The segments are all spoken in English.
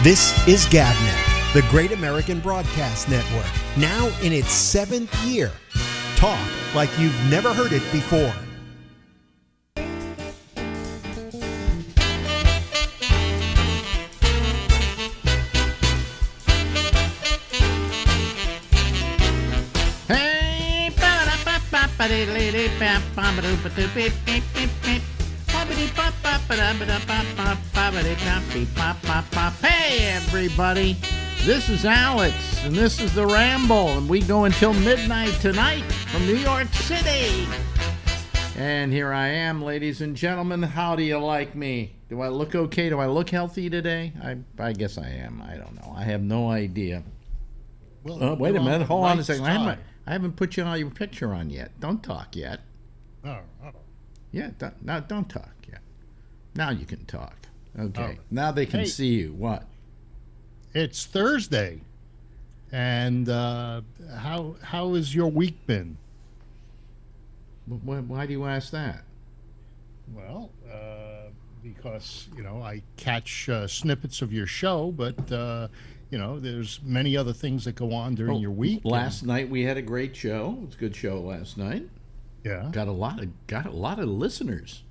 This is GabNet, the Great American Broadcast Network, now in its 7th year. Talk like you've never heard it before. Hey everybody, this is Alex and this is the Ramble, and we go until midnight tonight from New York City. And here I am, ladies and gentlemen. How do you like me? Do I look okay? Do I look healthy today? I guess I am. I don't know. I have no idea. Well, Wait a minute. Hold on a second. Side. I haven't put your picture on yet. Don't talk yet. Oh. Yeah, don't talk yet. Now you can talk. Okay. Oh. Now they can Hey. see you. What? It's Thursday, and how has your week been? Why do you ask that? Well, because I catch snippets of your show, but there's many other things that go on during your week. Last night we had a great show. It was a good show last night. Yeah. Got a lot of listeners.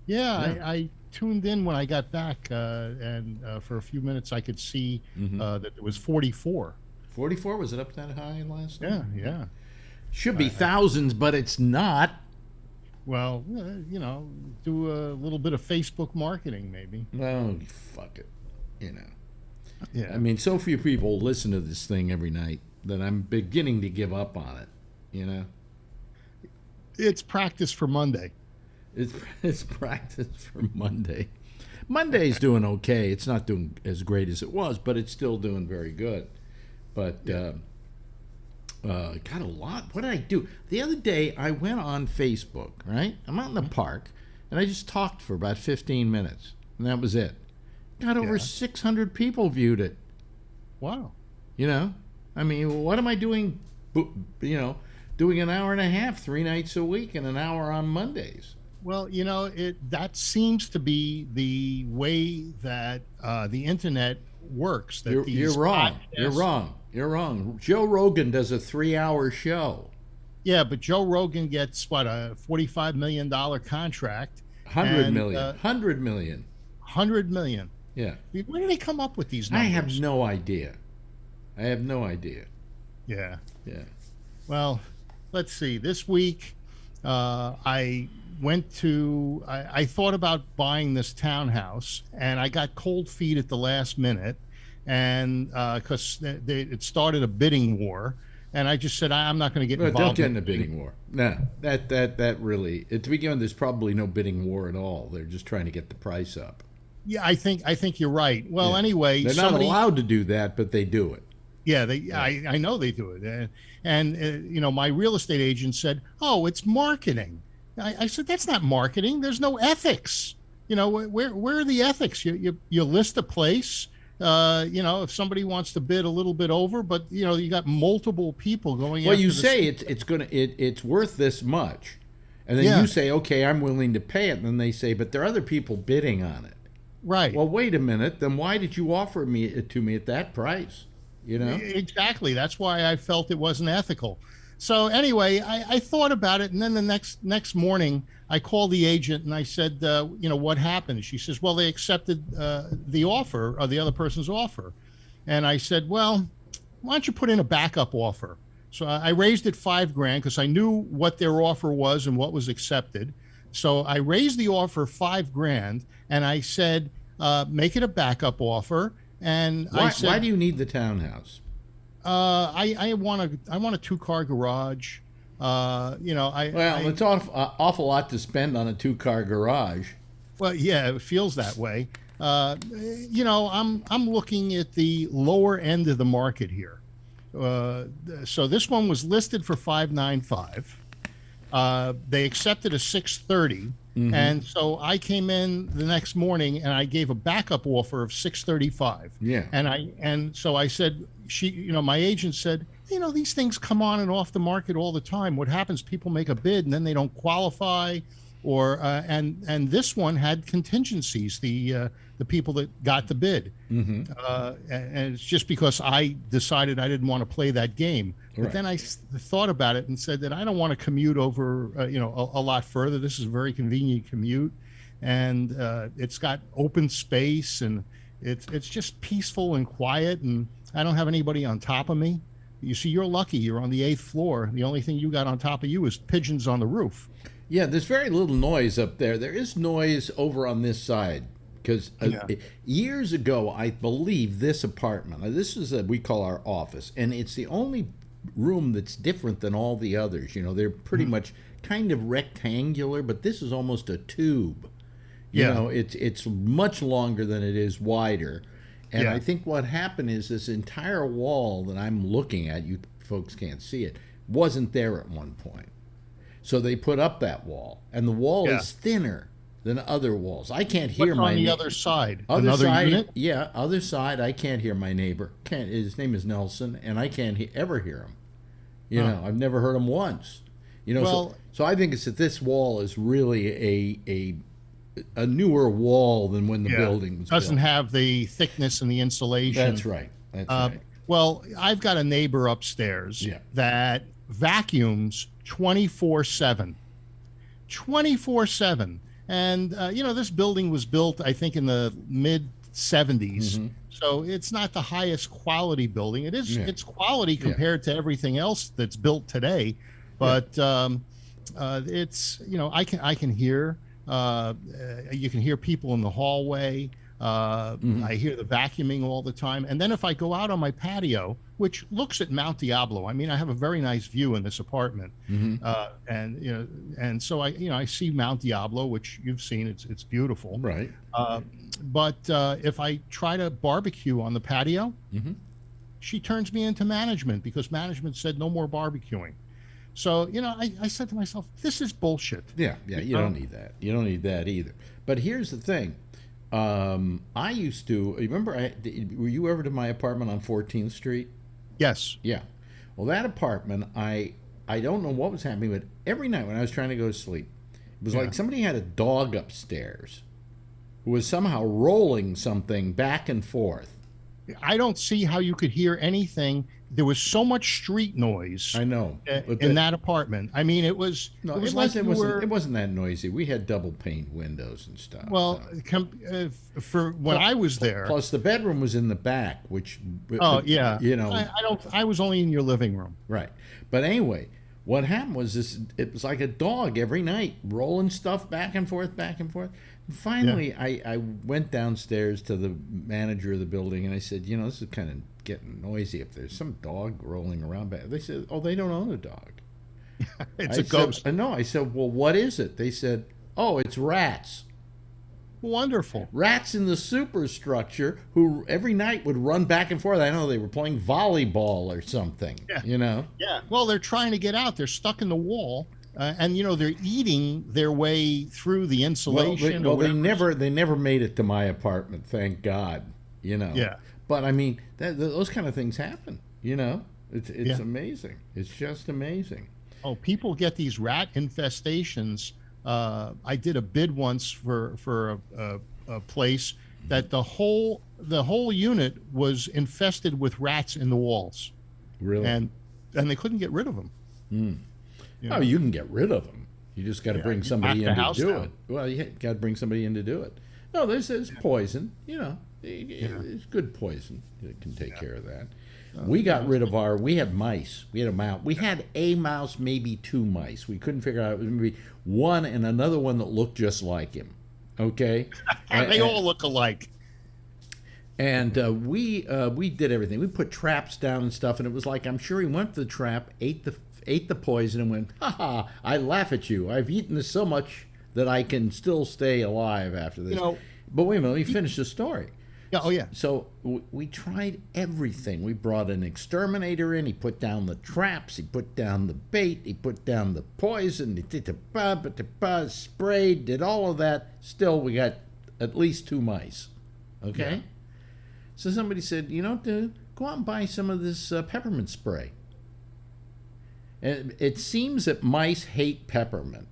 Yeah. I tuned in when I got back, and for a few minutes I could see that it was 44. 44? Was it up that high last night? Yeah. Should be thousands, but it's not. Well, do a little bit of Facebook marketing, maybe. Oh, fuck it. Yeah. I mean, so few people listen to this thing every night that I'm beginning to give up on it. It's practice for Monday. It's practice for Monday. Monday's doing okay. It's not doing as great as it was, but it's still doing very good. But got a lot. What did I do? The other day, I went on Facebook, right? I'm out in the park, and I just talked for about 15 minutes, and that was it. Got over 600 people viewed it. Wow. I mean, what am I doing, doing an hour and a half 3 nights a week and an hour on Mondays? Well, that seems to be the way that the internet works. That You're wrong. You're wrong. Joe Rogan does a 3-hour show. Yeah, but Joe Rogan gets a $45 million contract. $100 million. $100 million. $100 million. Yeah. Where do they come up with these numbers? I have no idea. Yeah. Yeah. Well, let's see. This week, I thought about buying this townhouse, and I got cold feet at the last minute, and because it started a bidding war, and I just said I'm not going to get involved. Don't get in a bidding war. No, that really. To begin with, there's probably no bidding war at all. They're just trying to get the price up. Yeah, I think you're right. Well, Yeah. Anyway, they're not allowed to do that, but they do it. Yeah, I know they do it, and my real estate agent said, "Oh, it's marketing." I said, "That's not marketing. There's no ethics. Where are the ethics? You list a place. If somebody wants to bid a little bit over, but you got multiple people going. Well, you say it's worth this much, and then you say, okay, I'm willing to pay it, and then they say, but there are other people bidding on it. Right. Well, wait a minute. Then why did you offer it to me at that price? Exactly. That's why I felt it wasn't ethical. So anyway, I thought about it, and then the next morning I called the agent and I said, what happened? She says, well, they accepted the offer, or the other person's offer. And I said, well, why don't you put in a backup offer? So I raised it $5,000 because I knew what their offer was and what was accepted. So I raised the offer $5,000, and I said, make it a backup offer. And why do you need the townhouse? I want a 2-car garage. It's awful lot to spend on a 2-car garage. Well, yeah, it feels that way. I'm looking at the lower end of the market here. So this one was listed for $595. They accepted a $630. Mm-hmm. And so I came in the next morning and I gave a backup offer of $635. Yeah. And so I said, my agent said, these things come on and off the market all the time. What happens? People make a bid and then they don't qualify, and this one had contingencies. The the people that got the bid. And it's just because I decided I didn't want to play that game. But then I thought about it and said that I don't want to commute over, a lot further. This is a very convenient commute, and it's got open space, and it's just peaceful and quiet, and I don't have anybody on top of me. You see, you're lucky. You're on the 8th floor. The only thing you got on top of you is pigeons on the roof. Yeah, there's very little noise up there. There is noise over on this side. Because years ago, I believe this apartment, this is we call our office, and it's the only room that's different than all the others. They're pretty much kind of rectangular, but this is almost a tube. It's much longer than it is wider. And I think what happened is this entire wall that I'm looking at, you folks can't see it, wasn't there at one point. So they put up that wall, and the wall is thinner than other walls. I can't hear What's my on the other side? Other side, unit? Yeah, other side. I can't hear my neighbor. His name is Nelson, and I can't ever hear him. I've never heard him once. So I think it's that this wall is really a newer wall than when the building was doesn't built. have the thickness and the insulation. That's right. That's right. Well, I've got a neighbor upstairs that vacuums 24/7. 24/7. And, this building was built, I think, in the mid-'70s. So it's not the highest quality building. It is. It's quality compared to everything else that's built today. But it's, I can hear. You can hear people in the hallway. I hear the vacuuming all the time. And then if I go out on my patio, which looks at Mount Diablo, I have a very nice view in this apartment. And so I see Mount Diablo, which you've seen. It's beautiful. Right. But if I try to barbecue on the patio, she turns me into management because management said no more barbecuing. So, I said to myself, this is bullshit. Yeah, you don't need that. You don't need that either. But here's the thing. I used to, remember, were you ever to my apartment on 14th Street? Yes. Yeah. Well, that apartment, I don't know what was happening, but every night when I was trying to go to sleep, it was like somebody had a dog upstairs who was somehow rolling something back and forth. I don't see how you could hear anything. There was so much street noise. I know in that apartment. It was. No, it wasn't that noisy. We had double pane windows and stuff. Well, for when I was there. Plus, the bedroom was in the back, which. Oh yeah. I was only in your living room. Right, but anyway, what happened was this. It was like a dog every night, rolling stuff back and forth, back and forth. And finally, I went downstairs to the manager of the building, and I said, this is kind of getting noisy if there's some dog rolling around back. They said, oh, they don't own a dog. It's a ghost. No, I said, well, what is it? They said, oh, it's rats. Wonderful. Rats in the superstructure who every night would run back and forth. I know they were playing volleyball or something, Yeah. Well, they're trying to get out. They're stuck in the wall. And they're eating their way through the insulation. Well, they never made it to my apartment, thank God. Yeah. But those kind of things happen. It's amazing. It's just amazing. Oh, people get these rat infestations. I did a bid once for a place that the whole unit was infested with rats in the walls. Really? And they couldn't get rid of them. Oh, you can get rid of them. You just got to bring somebody in to do it. Well, you got to bring somebody in to do it. No, there's poison. It's good poison. It can take care of that. We got rid of we had mice. We had a mouse. We had a mouse, maybe two mice. We couldn't figure out. It was maybe one and another one that looked just like him. Okay? They all look alike. And we did everything. We put traps down and stuff, and it was like, I'm sure he went to the trap, ate the poison, and went, ha ha, I laugh at you. I've eaten this so much that I can still stay alive after this. But wait a minute, let me finish the story. Yeah, oh yeah. So we tried everything. We brought an exterminator in. He put down the traps. He put down the bait. He put down the poison. He did the sprayed, did all of that. Still, we got at least two mice. Okay? Yeah. So somebody said, dude, go out and buy some of this peppermint spray. And it seems that mice hate peppermint.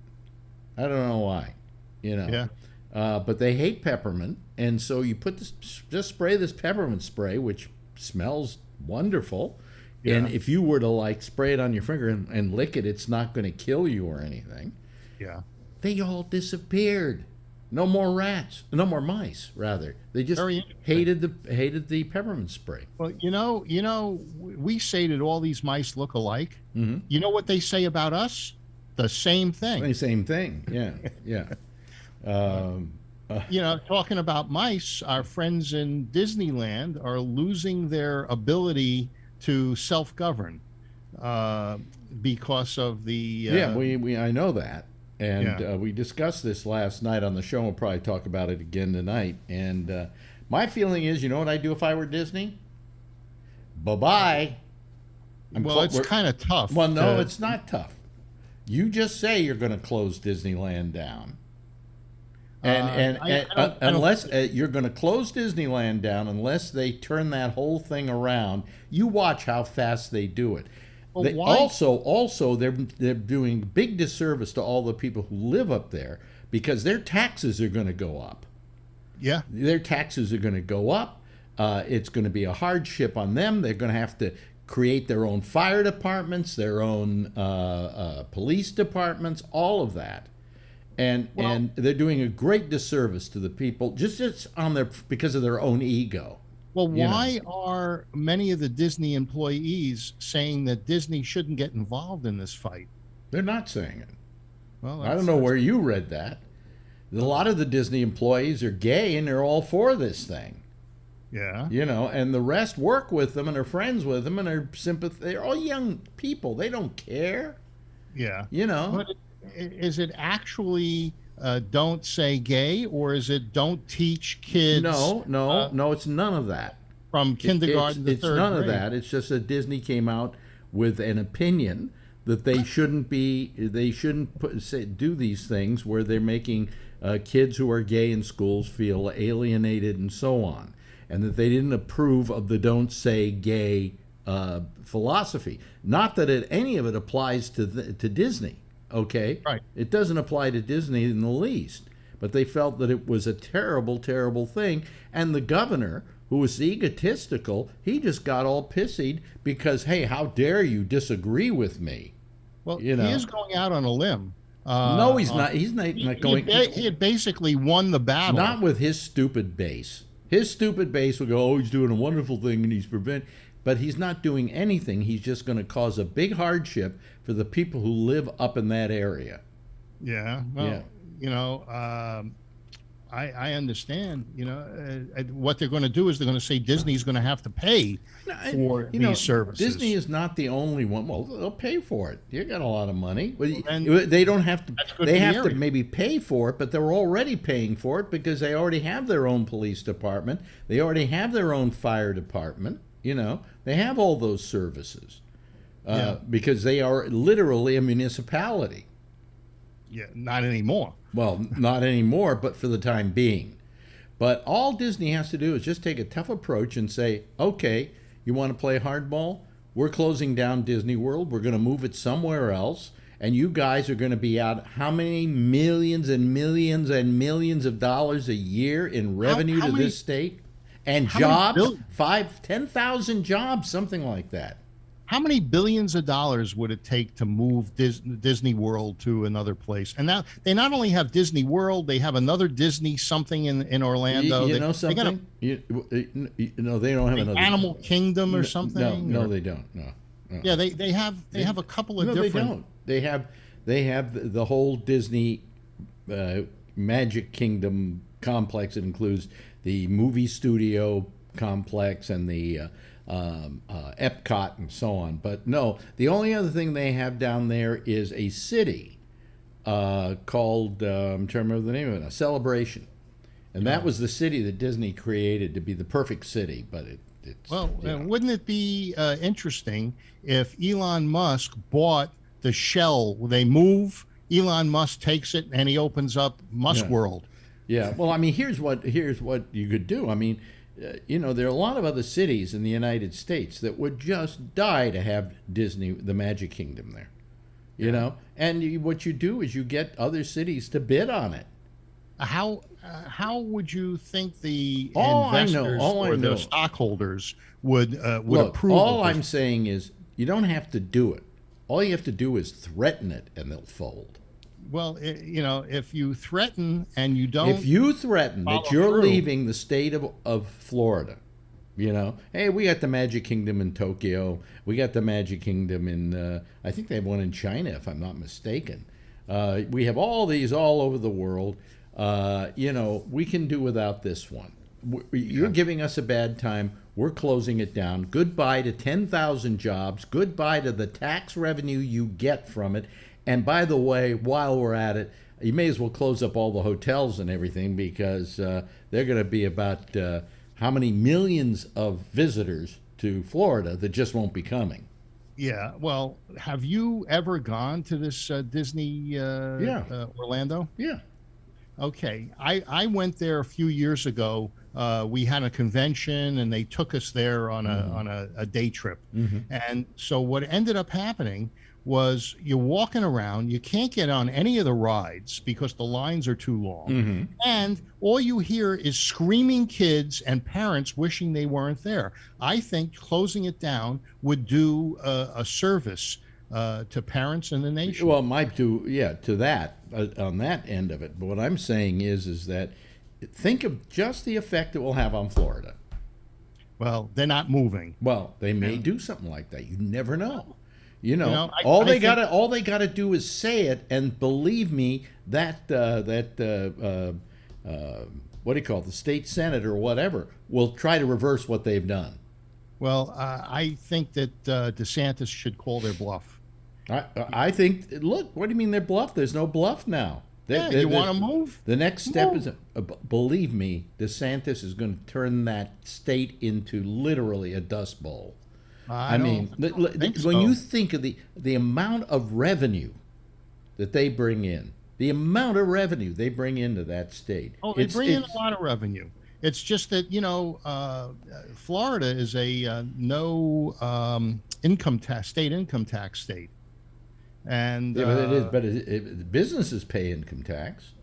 I don't know why. Yeah. but they hate peppermint, and so you put this, just spray this peppermint spray, which smells wonderful. Yeah. And if you were to like spray it on your finger and lick it, it's not going to kill you or anything. Yeah. They all disappeared. No more rats. No more mice, rather. They just Very interesting. hated the peppermint spray. Well, we say that all these mice look alike. Mm-hmm. You know what they say about us? The same thing. Same thing. Yeah, yeah. Talking about mice, our friends in Disneyland are losing their ability to self-govern because of the I know that, and Yeah. we discussed this last night on the show. We'll probably talk about it again tonight. And my feeling is, you know what I'd do if I were Disney? Bye-bye. it's kind of tough. Well, no, it's not tough. You just say you're going to close Disneyland down. Unless you're going to close Disneyland down, unless they turn that whole thing around, you watch how fast they do it. Well, They, why? also, they're doing big disservice to all the people who live up there because their taxes are going to go up. Yeah. Their taxes are going to go up. It's going to be a hardship on them. They're going to have to create their own fire departments, their own police departments, all of that. And they're doing a great disservice to the people just on because of their own ego. Well, why are many of the Disney employees saying that Disney shouldn't get involved in this fight? They're not saying it. Well, I don't know where you read that. A lot of the Disney employees are gay and they're all for this thing. Yeah. And the rest work with them and are friends with them and are they're all young people. They don't care. Yeah. But is it actually don't say gay, or is it don't teach kids? No, it's none of that. From kindergarten to it's third none grade. of that. It's just that Disney came out with an opinion that they shouldn't do these things where they're making kids who are gay in schools feel alienated and so on, and that they didn't approve of the don't say gay philosophy. Not that any of it applies to Disney. Okay, Right. It doesn't apply to Disney in the least, but they felt that it was a terrible, terrible thing. And the governor, who was egotistical, he just got all pissed because, hey, how dare you disagree with me? Well, he is going out on a limb. No, he's not. He's not going. He had basically won the battle. Not with his stupid base. His stupid base would go, oh, he's doing a wonderful thing and he's but he's not doing anything. He's just going to cause a big hardship for the people who live up in that area. Yeah. Well, I understand. What they're going to do is they're going to say Disney's going to have to pay for these services. Disney is not the only one. Well, they'll pay for it. You got a lot of money. And they don't have to. that's good They for the have to area. maybe pay for it, but they're already paying for it because they already have their own police department. They already have their own fire department. They have all those services because they are literally a municipality. Yeah, not anymore. Well, not anymore, but for the time being. But all Disney has to do is just take a tough approach and say, okay, you want to play hardball? We're closing down Disney World. We're going to move it somewhere else. And you guys are going to be out how many millions and millions and millions of dollars a year in revenue to this state? And jobs, 10,000 jobs, something like that. How many billions of dollars would it take to move Disney World to another place? And now they not only have Disney World, they have another Disney something in Orlando. You know something? They don't have another Animal Kingdom or something. No, they don't. No. Yeah, they have a couple of different. They don't. They have the whole Disney Magic Kingdom complex. It includes the movie studio complex and the Epcot and so on. But no, the only other thing they have down there is a city called, I'm trying to remember the name of it, Celebration. And that was the city that Disney created to be the perfect city, but it's... Well, wouldn't it be interesting if Elon Musk bought the shell? They move, Elon Musk takes it, and he opens up Musk World. Yeah, well, I mean, here's what you could do. I mean, there are a lot of other cities in the United States that would just die to have Disney, the Magic Kingdom there. And what you do is you get other cities to bid on it. how would you think the All I know, investors all I or the know. stockholders would Look, approve all of I'm this? saying is you don't have to do it. All you have to do is threaten it, and they'll fold. Well, if you threaten and you If don't you threaten that follow you're through, leaving the state of Florida, hey, we got the Magic Kingdom in Tokyo. We got the Magic Kingdom in, I think they have one in China, if I'm not mistaken. We have all these all over the world. We can do without this one. You're giving us a bad time. We're closing it down. Goodbye to 10,000 jobs. Goodbye to the tax revenue you get from it. And by the way, while we're at it, you may as well close up all the hotels and everything because they're going to be about how many millions of visitors to Florida that just won't be coming. Yeah. Well, have you ever gone to this Disney Orlando? Yeah. Okay. I went there a few years ago. We had a convention and they took us there on a day trip. And so what ended up happening was you're walking around, you can't get on any of the rides because the lines are too long. And all you hear is screaming kids and parents wishing they weren't there. I think closing it down would do a service to parents in the nation. Well, it might do, to that, on that end of it. But what I'm saying is that think of just the effect it will have on Florida. Well, they're not moving. Well, they may do something like that. You never know. I They gotta do is say it, and believe me, that what do you call it, the state senate or whatever, will try to reverse what they've done. Well, I think that DeSantis should call their bluff. I think. Look, what do you mean they're bluff? There's no bluff now. You want to move? The next step is, believe me, DeSantis is going to turn that state into literally a dust bowl. When you think of the amount of revenue that they bring in, the amount of revenue they bring into that state. Oh, they bring in a lot of revenue. It's just that, Florida is a no state income tax state. And but it is. But businesses pay income tax.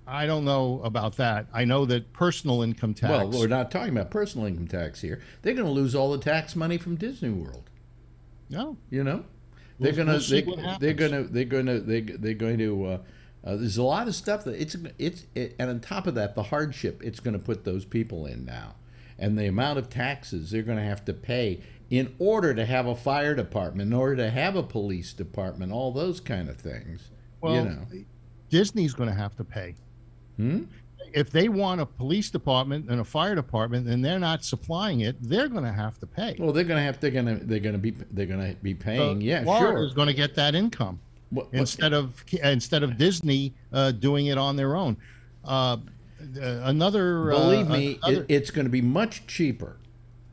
I don't know about that. I know that personal income tax. Well, we're not talking about personal income tax here. They're going to lose all the tax money from Disney World. No, they're going to. There's a lot of stuff that and on top of that, the hardship it's going to put those people in now, and the amount of taxes they're going to have to pay in order to have a fire department, in order to have a police department, all those kind of things. Well, Disney's going to have to pay. If they want a police department and a fire department and they're not supplying it, they're going to have to pay. Well, they're going to be paying. Florida sure. is going to get that income instead of Disney doing it on their own. Believe me, it's going to be much cheaper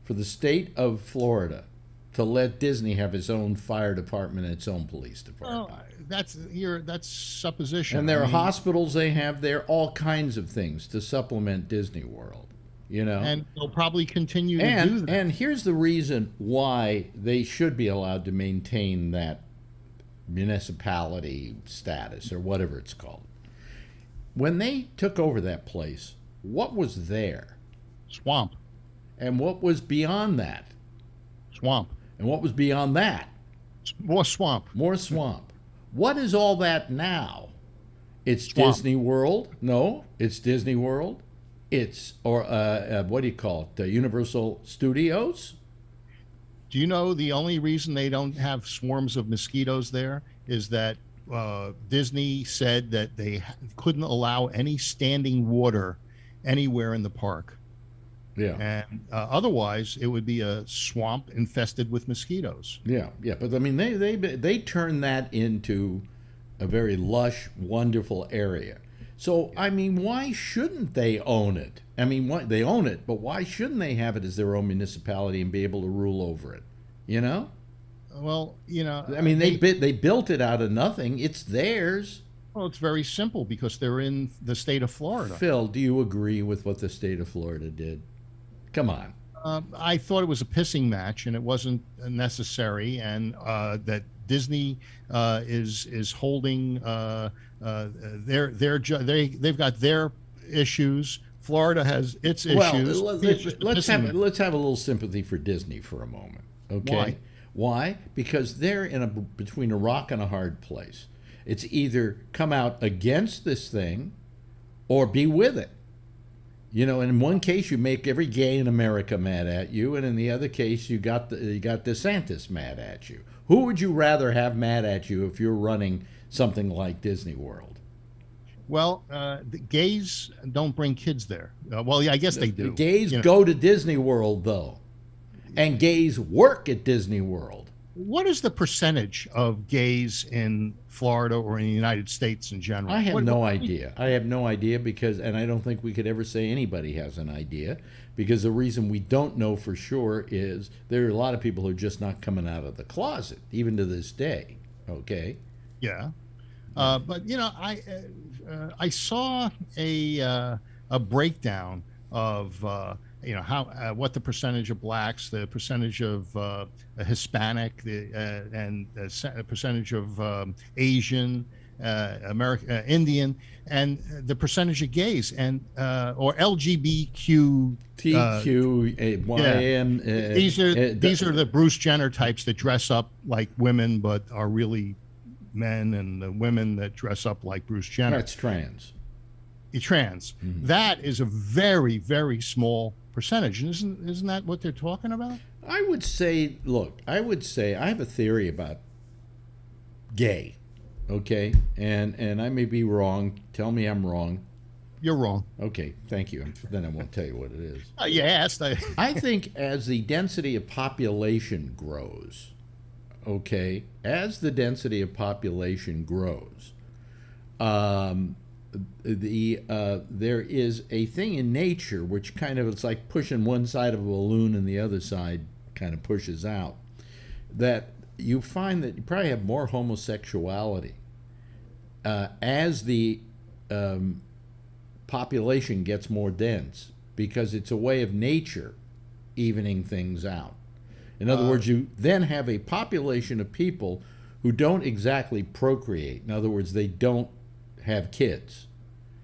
for the state of Florida to let Disney have its own fire department and its own police department. Well, that's supposition. And there are hospitals they have there, all kinds of things to supplement Disney World, And they'll probably continue to do that. And here's the reason why they should be allowed to maintain that municipality status or whatever it's called. When they took over that place, what was there? Swamp. And what was beyond that? Swamp. And what was beyond that? More swamp. More swamp. What is all that now? It's Swamp. Disney World. No, it's Disney World. It's, what do you call it? Universal Studios? Do you know the only reason they don't have swarms of mosquitoes there is that Disney said that they couldn't allow any standing water anywhere in the park. Yeah. And otherwise, it would be a swamp infested with mosquitoes. Yeah. But I mean, they turn that into a very lush, wonderful area. So I mean, why shouldn't they own it? I mean, they own it, but why shouldn't they have it as their own municipality and be able to rule over it? Well, I mean, they built it out of nothing. It's theirs. Well, it's very simple because they're in the state of Florida. Phil, do you agree with what the state of Florida did? Come on. I thought it was a pissing match, and it wasn't necessary, and that Disney is holding they've got their issues. Florida has its Well, issues. It's just a pissing match. let's have a little sympathy for Disney for a moment. Okay. Why? Why? Because they're between a rock and a hard place. It's either come out against this thing or be with it. You know, and in one case you make every gay in America mad at you, and in the other case you got DeSantis mad at you. Who would you rather have mad at you if you're running something like Disney World? Well, the gays don't bring kids there. Well, yeah, I guess they do. The gays go to Disney World though, and gays work at Disney World. What is the percentage of gays in Florida or in the United States in general? I have no idea. I have no idea and I don't think we could ever say anybody has an idea, because the reason we don't know for sure is there are a lot of people who are just not coming out of the closet, even to this day. Okay. Yeah. But I saw a breakdown of how what the percentage of blacks, the percentage of Hispanic, and the percentage of Asian, Indian, and the percentage of gays and or LGBTQ. These are the Bruce Jenner types that dress up like women but are really men, and the women that dress up like Bruce Jenner. That's trans. Trans. Mm-hmm. That is a very, very small percentage. And isn't that what they're talking about? I would say I have a theory about gay. Okay? And I may be wrong. Tell me I'm wrong. You're wrong. Okay, thank you. Then I won't tell you what it is. You asked. I think as the density of population grows, okay, as the density of population grows, there is a thing in nature which kind of, it's like pushing one side of a balloon and the other side kind of pushes out, that you find that you probably have more homosexuality as the population gets more dense, because it's a way of nature evening things out. In other words, you then have a population of people who don't exactly procreate. In other words, they don't have kids.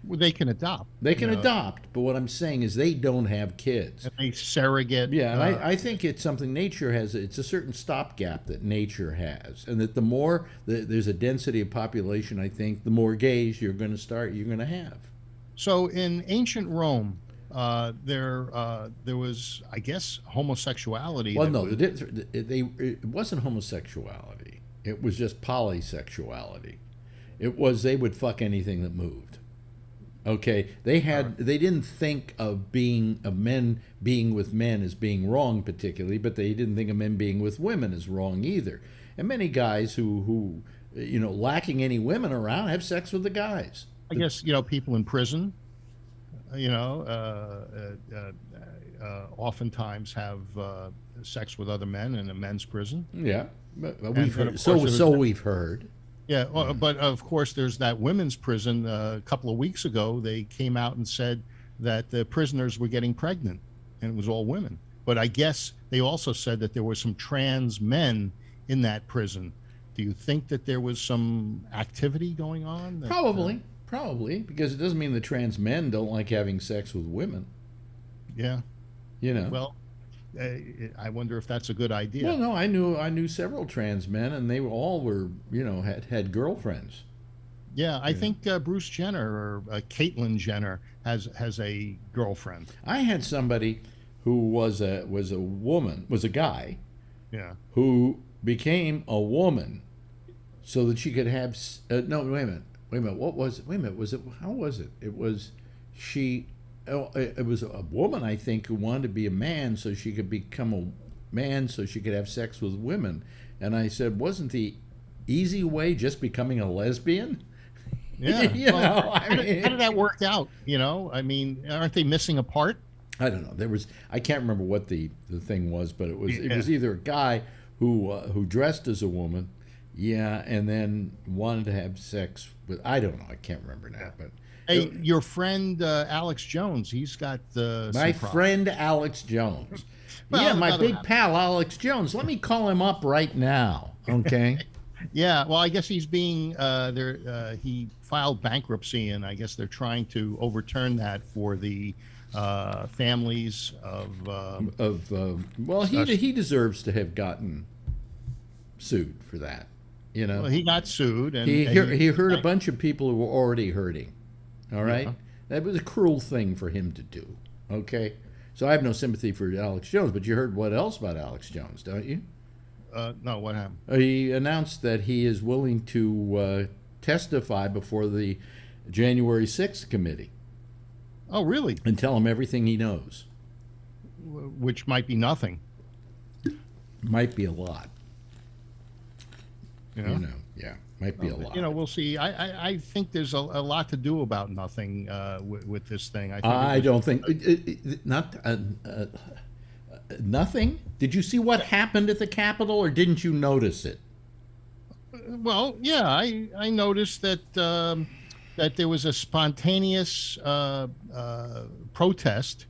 Well, they can adopt. They can adopt, but what I'm saying is they don't have kids. And they surrogate. Yeah, and I think it's something nature has. It's a certain stopgap that nature has, and that the more there's a density of population, I think the more gays you're going to have. So in ancient Rome, there was, I guess, homosexuality. Well, no, it wasn't homosexuality. It was just polysexuality. It was they would fuck anything that moved. Okay, they didn't think of men being with men as being wrong particularly, but they didn't think of men being with women as wrong either. And many guys who lacking any women around have sex with the guys. I guess people in prison, oftentimes have sex with other men in a men's prison. Yeah, but we've heard. We've heard. Yeah, but of course, there's that women's prison. A couple of weeks ago, they came out and said that the prisoners were getting pregnant, and it was all women. But I guess they also said that there were some trans men in that prison. Do you think that there was some activity going on? Probably, because it doesn't mean the trans men don't like having sex with women. Yeah. Well, I wonder if that's a good idea. Well, no, I knew several trans men, and they all were, had girlfriends. Yeah, I think Bruce Jenner or Caitlyn Jenner has a girlfriend. I had somebody who was a guy, yeah, who became a woman, so that she could have. No, wait a minute. What was it? Wait a minute. Was it? How was it? It was she. It was a woman, I think, who wanted to be a man so she could become a man so she could have sex with women. And I said, wasn't the easy way just becoming a lesbian? Yeah. How did that work out? I mean, aren't they missing a part? I don't know. I can't remember what the thing was, but it was either a guy who dressed as a woman, and then wanted to have sex with. I don't know. I can't remember now, but Hey, your friend Alex Jones, he's got My some friend Alex Jones. Well, Yeah, my another big app. pal Alex Jones. Let me call him up right now. Okay. Yeah, well, I guess he's being there. He filed bankruptcy, and I guess they're trying to overturn that for the families of. Well, he deserves to have gotten sued for that. You know, Well, he got sued, and he hurt a bunch of people who were already hurting. All right, Yeah. that was a cruel thing for him to do. Okay, so I have no sympathy for Alex Jones, but you heard what else about Alex Jones, don't you? No, what happened? He announced that he is willing to testify before the January 6th committee Oh, really? and tell him everything he knows. Which might be nothing. Might be a lot. You know? Yeah, might be a lot. You know, we'll see. I think there's a lot to do about nothing with this thing. I think I don't think not nothing. Did you see what happened at the Capitol, or didn't you notice it? Well, yeah, I noticed that that there was a spontaneous protest,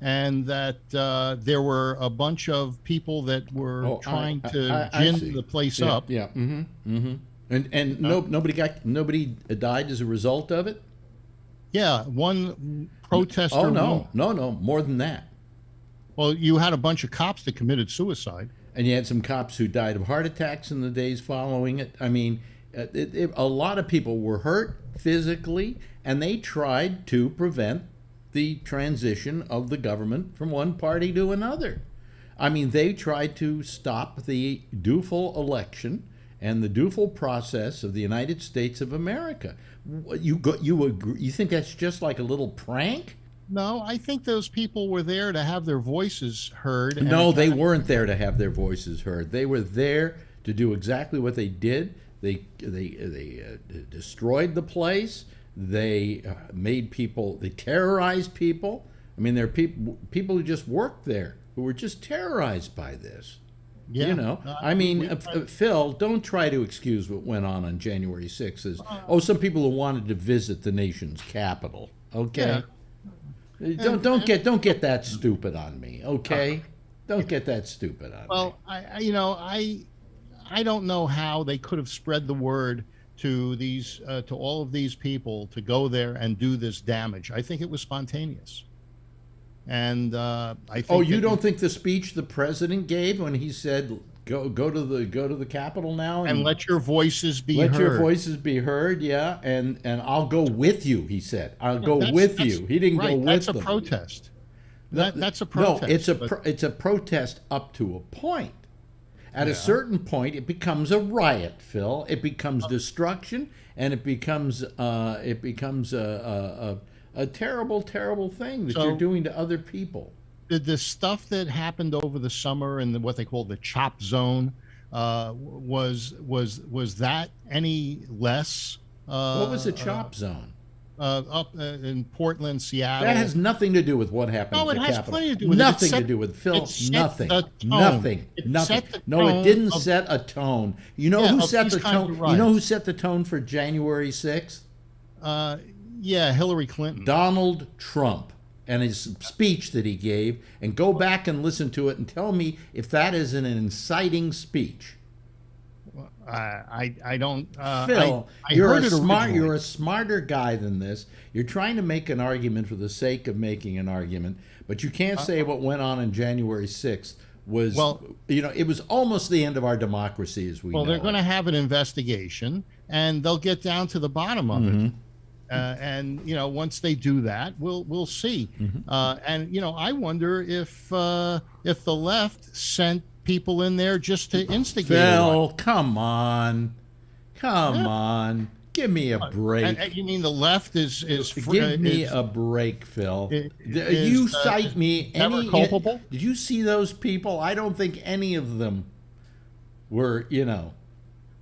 and that there were a bunch of people that were trying to I gin see. the place Yeah, up. Yeah. Mm-hmm. Mm-hmm. And nobody died as a result of it. Yeah, one protester. Oh no, no, more than that. Well, you had a bunch of cops that committed suicide. And you had some cops who died of heart attacks in the days following it. I mean, a lot of people were hurt physically, and they tried to prevent the transition of the government from one party to another. I mean, they tried to stop the dutiful election and the dutiful process of the United States of America. You agree, you think that's just like a little prank? No, I think those people were there to have their voices heard. and No, it they kinda- weren't there to have their voices heard. They were there to do exactly what they did. They destroyed the place. They made people. They terrorized people. I mean, there are people who just worked there who were just terrorized by this. Yeah. You know, I mean, Phil, don't try to excuse what went on January 6th as, some people who wanted to visit the nation's capital. Okay. Don't get that stupid on me, okay? Don't get that stupid on me. Well, I don't know how they could have spread the word to these to all of these people to go there and do this damage. I think it was spontaneous, and I think. Oh, you don't think the speech the president gave when he said go to the Capitol now and let your voices be let heard. your voices be heard, yeah, and I'll go with you. He said, "I'll go That's- with that's- you." He didn't go right, with that's them. a protest. That's a protest. No, it's but- it's a protest up to a point. At a certain point, it becomes a riot, Phil. It becomes destruction, and it becomes a terrible, terrible thing that So- you're doing to other people. the stuff that happened over the summer in what they call the chop zone was that any less? What was the chop zone? Up in Portland, Seattle. That has nothing to do with what happened No, at it the has Capitol. plenty to do with it. It Nothing set- to do with Phil. it set Nothing. the tone. Nothing. It Nothing. set the No, it tone didn't of- set a tone. You know Yeah, who of set these the kinds tone? of You know who riots. set the tone for January 6th? Yeah, Hillary Clinton. Donald Trump and his speech that he gave, and go back and listen to it and tell me if that is an inciting speech. I don't. Phil, I you're heard a it originally. you're a smarter guy than this. You're trying to make an argument for the sake of making an argument, but you can't say what went on January 6th was, Well- it was almost the end of our democracy as we know Well, they're it. going to have an investigation, and they'll get down to the bottom of Mm-hmm. it. And once they do that, we'll see. Mm-hmm. And I wonder if the left sent people in there just to instigate. a riot. Phil, come on. Give me a break. And you mean the left is Give me is- a break, Phil. is, You cite me never any culpable? Did you see those people? I don't think any of them were,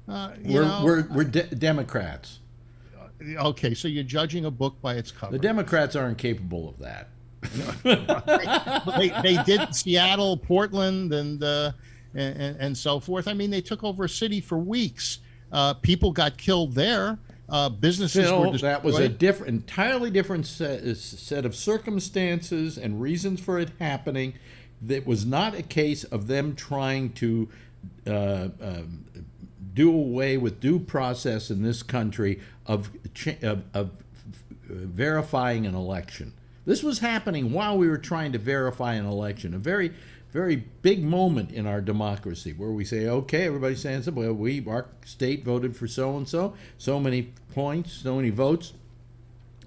were Democrats. Okay, so you're judging a book by its cover. The Democrats aren't capable of that. They did Seattle, Portland, and so forth. I mean, they took over a city for weeks. People got killed there, businesses Phil, were destroyed. that was entirely different set of circumstances and reasons for it happening. That was not a case of them trying to do away with due process in this country of verifying an election. This was happening while we were trying to verify an election, a very, very big moment in our democracy where we say, okay, everybody stands up, well, our state voted for so-and-so, so many points, so many votes,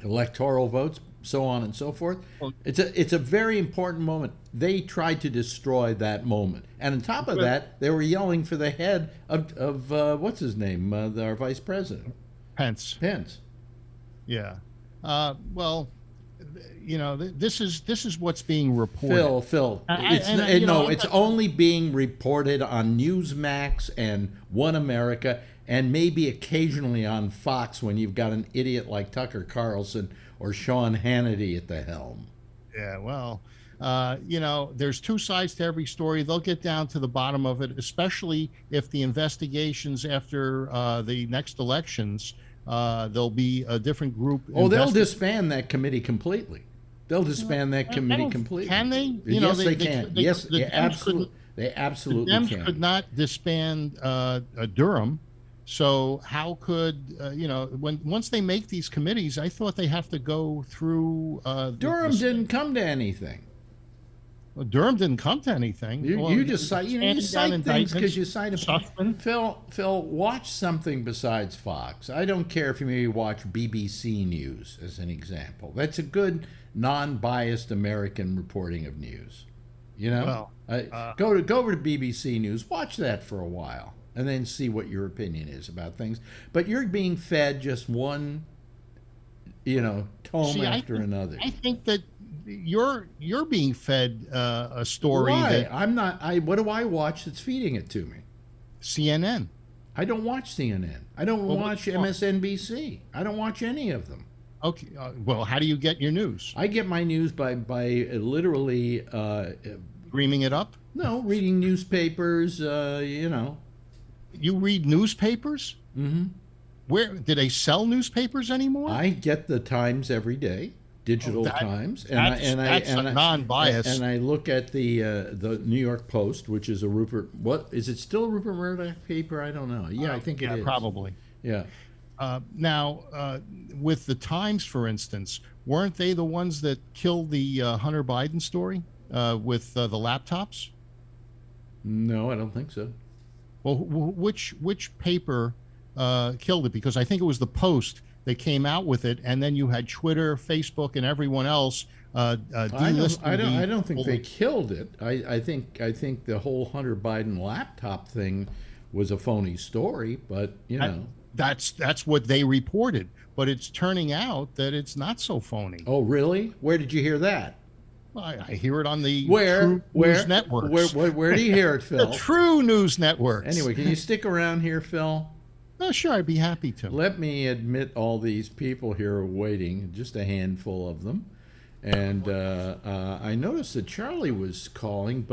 electoral votes, so on and so forth. It's a very important moment. They tried to destroy that moment. And on top of that, they were yelling for the head of what's his name, our vice president? Pence. Yeah. Well, this is what's being reported. Phil, it's only being reported on Newsmax and One America and maybe occasionally on Fox when you've got an idiot like Tucker Carlson or Sean Hannity at the helm. Yeah, well, there's two sides to every story. They'll get down to the bottom of it, especially if the investigations after the next elections, there'll be a different group. They'll disband that committee completely. They'll disband that committee completely. Can they? Yes, they can. Yes, absolutely. They absolutely can. The Dems could not disband Durham. So how could once they make these committees, I thought they have to go through. Durham didn't come to anything. Well, Durham didn't come to anything. You just cite things because you cite them. Phil, watch something besides Fox. I don't care if you maybe watch BBC News as an example. That's a good non-biased American reporting of news. Go over to BBC News. Watch that for a while. And then see what your opinion is about things. But you're being fed just one, tome after another. I think that you're being fed a story. Why? I'm not. What do I watch that's feeding it to me? CNN. I don't watch CNN. I don't watch MSNBC. I don't watch any of them. Okay. Well, how do you get your news? I get my news by literally dreaming it up. No, reading newspapers. You read newspapers? Mm-hmm. Where do they sell newspapers anymore? I get the Times every day, digital Times, that's non-biased. And I look at the New York Post, which is a Rupert. What is it? Still a Rupert Murdoch paper? I don't know. Yeah, I think it is. Probably. Yeah. Now, with the Times, for instance, weren't they the ones that killed the Hunter Biden story with the laptops? No, I don't think so. Well, which paper killed it? Because I think it was the Post that came out with it, and then you had Twitter, Facebook, and everyone else delisting. I don't think they killed it. I think the whole Hunter Biden laptop thing was a phony story, but that's what they reported. But it's turning out that it's not so phony. Oh, really? Where did you hear that? I hear it on the True News networks. Where do you hear it, Phil? The True News networks. Anyway, can you stick around here, Phil? Oh, sure, I'd be happy to. Let me admit all these people here are waiting, just a handful of them. And I noticed that Charlie was calling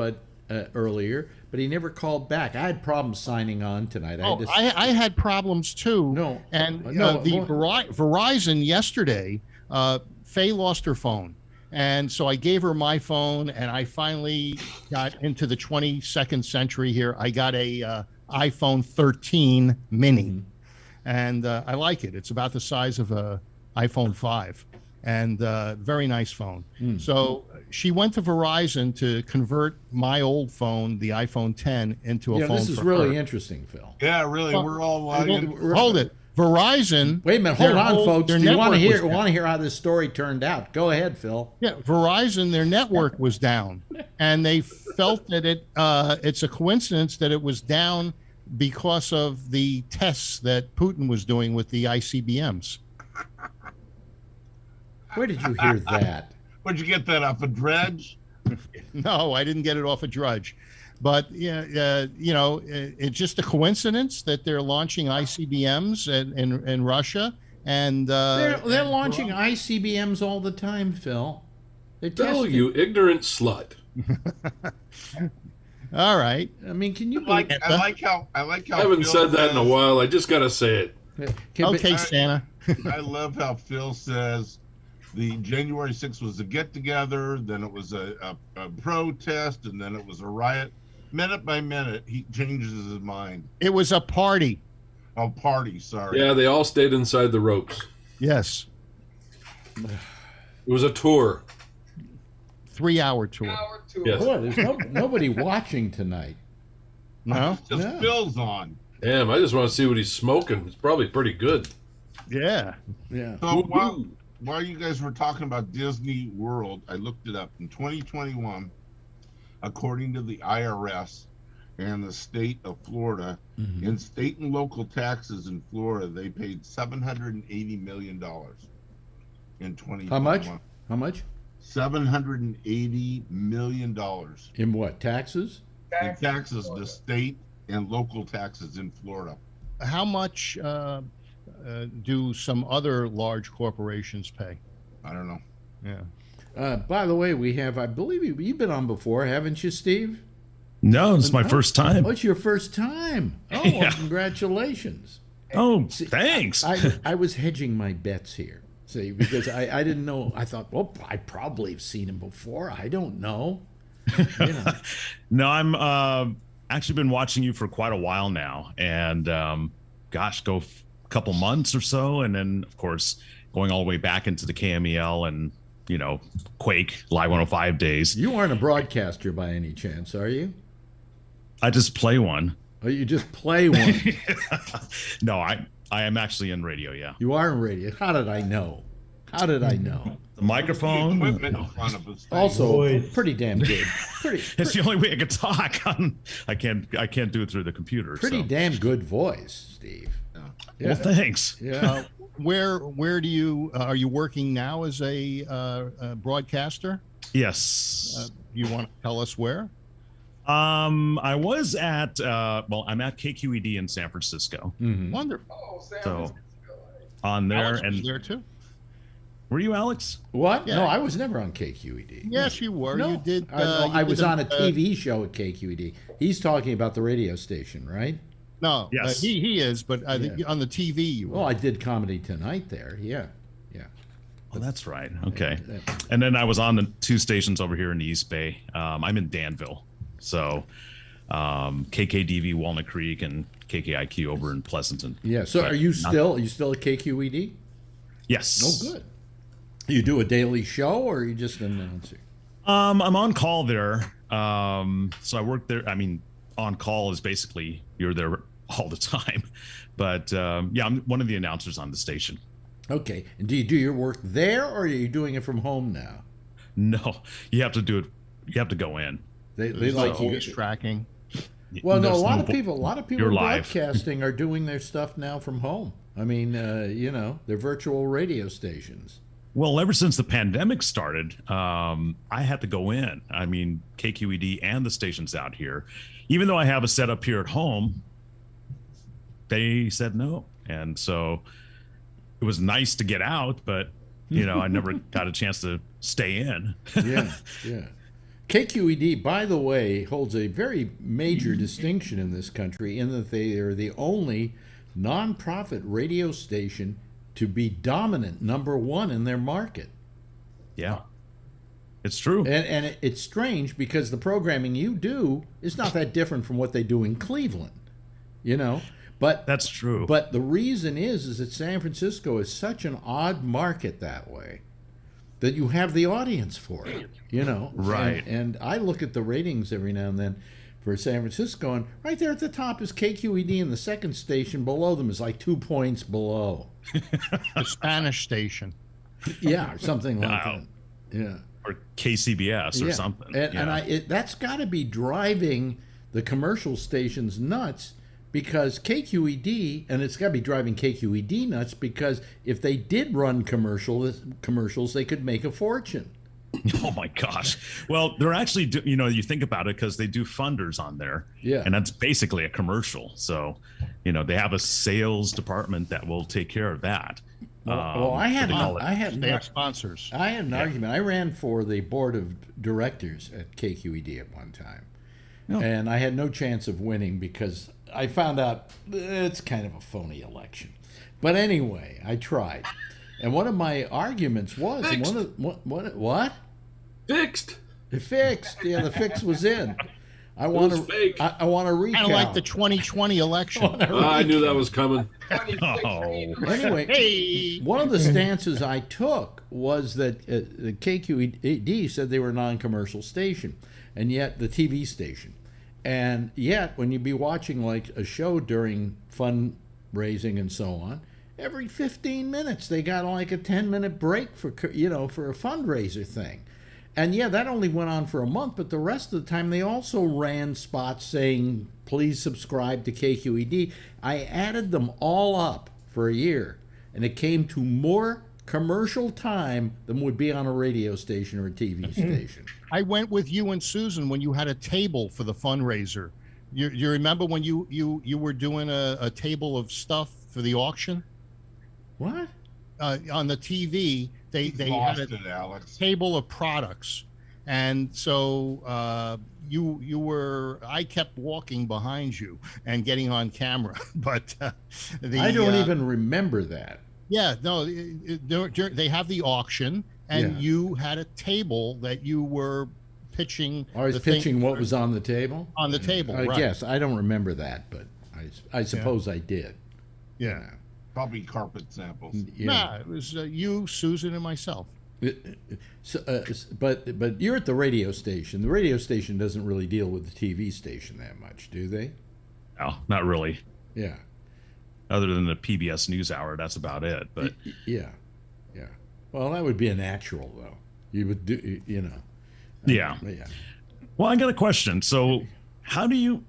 earlier, but he never called back. I had problems signing on tonight. I had problems too. Verizon yesterday, Faye lost her phone. And so I gave her my phone, and I finally got into the 22nd century here. I got a iPhone 13 mini, and I like it. It's about the size of a iPhone 5, and very nice phone. So she went to Verizon to convert my old phone, the iPhone 10, into a phone. This is really interesting, Phil. Yeah, really. We're all hold it. Verizon. Wait a minute, hold on, folks. Do you want to hear how this story turned out? Go ahead, Phil. Yeah, Verizon, their network was down, and they felt that it's a coincidence that it was down because of the tests that Putin was doing with the ICBMs. Where did you hear that? Where'd you get that off a Dredge? No, I didn't get it off a Drudge. But it's just a coincidence that they're launching ICBMs in Russia, and they're launching ICBMs all the time, Phil. Phil, you ignorant slut. All right. I mean, can you? I like how. I haven't said that in a while. I just gotta say it. Okay, Santa. I love how Phil says the January 6th was a get-together, then it was a protest, and then it was a riot. Minute by minute, he changes his mind. It was a party. Oh, party, sorry. Yeah, they all stayed inside the ropes. Yes. It was a tour. 3-hour tour. Yes. Boy, there's nobody watching tonight. No? Just No. Phil's on. Damn, I just want to see what he's smoking. It's probably pretty good. Yeah. Yeah. So while you guys were talking about Disney World, I looked it up. In 2021, according to the IRS and the state of Florida, in state and local taxes in Florida, they paid $780 million in 2021. How much? How much? $780 million In what? Taxes? in taxes to state and local taxes in Florida. How much do some other large corporations pay? I don't know. Yeah. By the way, I believe you've been on before, haven't you, Steve? No, it's my first time. Oh, it's your first time. Oh, Yeah. well, congratulations. Oh, thanks. I was hedging my bets here. See, because I didn't know. I thought, well, I probably have seen him before. I don't know. You know. No, I'm actually been watching you for quite a while now, and gosh, a couple months or so, and then of course going all the way back into the KMEL and Quake Live 105 days. You aren't a broadcaster by any chance, are you? I just play one. Oh, you just play one. No, I am actually in radio. Yeah, You are in radio. How did I know? How did I know? the microphone. Equipment in front of us. Also, pretty damn good. It's the only way I can talk. I can't do it through the computer. Pretty so. damn good voice, Steve. Yeah. Well, thanks. Yeah. Where do you are you working now as a broadcaster? Yes. You want to tell us where? I was at I'm at KQED in San Francisco. Wonderful. So on there, Alex was and there too. were you, Alex? What? Yeah. No, I was never on KQED. Yes, you were. No, You did. I was on a TV. TV show at KQED. He's talking about the radio station, right? No, Yes. he is, but I think on the TV you were. Well, I did Comedy Tonight there. Yeah. Oh, that's right. Okay. And then I was on the two stations over here in the East Bay. I'm in Danville, so KKDV Walnut Creek and KKIQ over in Pleasanton. Yeah. So But are you not- still at KQED? Yes. Oh, good. You do a daily show, or are you just an announcer? I'm on call there. So I work there. I mean, on call is basically you're there all the time. But yeah, I'm one of the announcers on the station. Okay. And do you do your work there, or are you doing it from home now? No, you have to do it. You have to go in. They There's like no you. voice tracking. Well, no, a There's lot of vo- people You're in live. broadcasting are doing their stuff now from home. I mean, they're virtual radio stations. Well, ever since the pandemic started, I had to go in. I mean, KQED and the stations out here, even though I have a setup here at home, they said no. And so it was nice to get out, but I never got a chance to stay in. Yeah. KQED, by the way, holds a very major distinction in this country in that they are the only nonprofit radio station to be dominant, #1 in their market. Yeah, it's true. And it's strange because the programming you do is not that different from what they do in Cleveland, But That's true. But the reason is that San Francisco is such an odd market that way that you have the audience for it, Right. And I look at the ratings every now and then for San Francisco, and right there at the top is KQED, and the second station below them is like 2 points below. The Spanish station. Yeah, or something like Wow. that. Yeah. Or KCBS or Yeah. something. And that's got to be driving the commercial stations nuts, because KQED, and it's got to be driving KQED nuts, because if they did run commercials, they could make a fortune. Oh my gosh. Well, they're actually, you think about it, because they do funders on there. Yeah. And that's basically a commercial. So, they have a sales department that will take care of that. Well, I had they call They have sponsors. an argument. I ran for the board of directors at KQED at one time, And I had no chance of winning because I found out it's kind of a phony election. But anyway, I tried. And one of my arguments was Fixed. What? Fixed. It fixed. Yeah, the fix was in. I want was to. fake. I want to recount. Kind of like the 2020 election. I knew that was coming. Oh, Anyway, Hey, one of the stances I took was that the KQED said they were a non-commercial station, and yet the TV station, and yet when you'd be watching like a show during fundraising and so on, every 15 minutes they got like a 10-minute break for for a fundraiser thing. And yeah, that only went on for a month, but the rest of the time they also ran spots saying, please subscribe to KQED. I added them all up for a year, and it came to more commercial time than would be on a radio station or a TV station. I went with you and Susan when you had a table for the fundraiser. You remember when you were doing a table of stuff for the auction? What? On the TV, they Lost had a it, Alex. table of products, and so you were. I kept walking behind you and getting on camera, but I don't even remember that. Yeah, no, they have the auction, and you had a table that you were pitching. I was pitching what was on the table? On the table, I right. guess. I don't remember that, but I suppose I did. Yeah. Probably carpet samples. Yeah. Nah, it was you, Susan, and myself. So, but you're at the radio station. The radio station doesn't really deal with the TV station that much, do they? no, not really. Yeah. Other than the PBS NewsHour, that's about it. But Yeah. Well, that would be a natural, though. You would do, yeah. Yeah. Well, I got a question. So, how do you?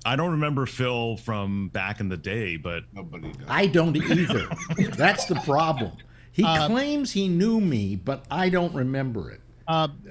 I don't remember Phil from back in the day, but Nobody does. I don't either. That's the problem. He claims he knew me, but I don't remember it.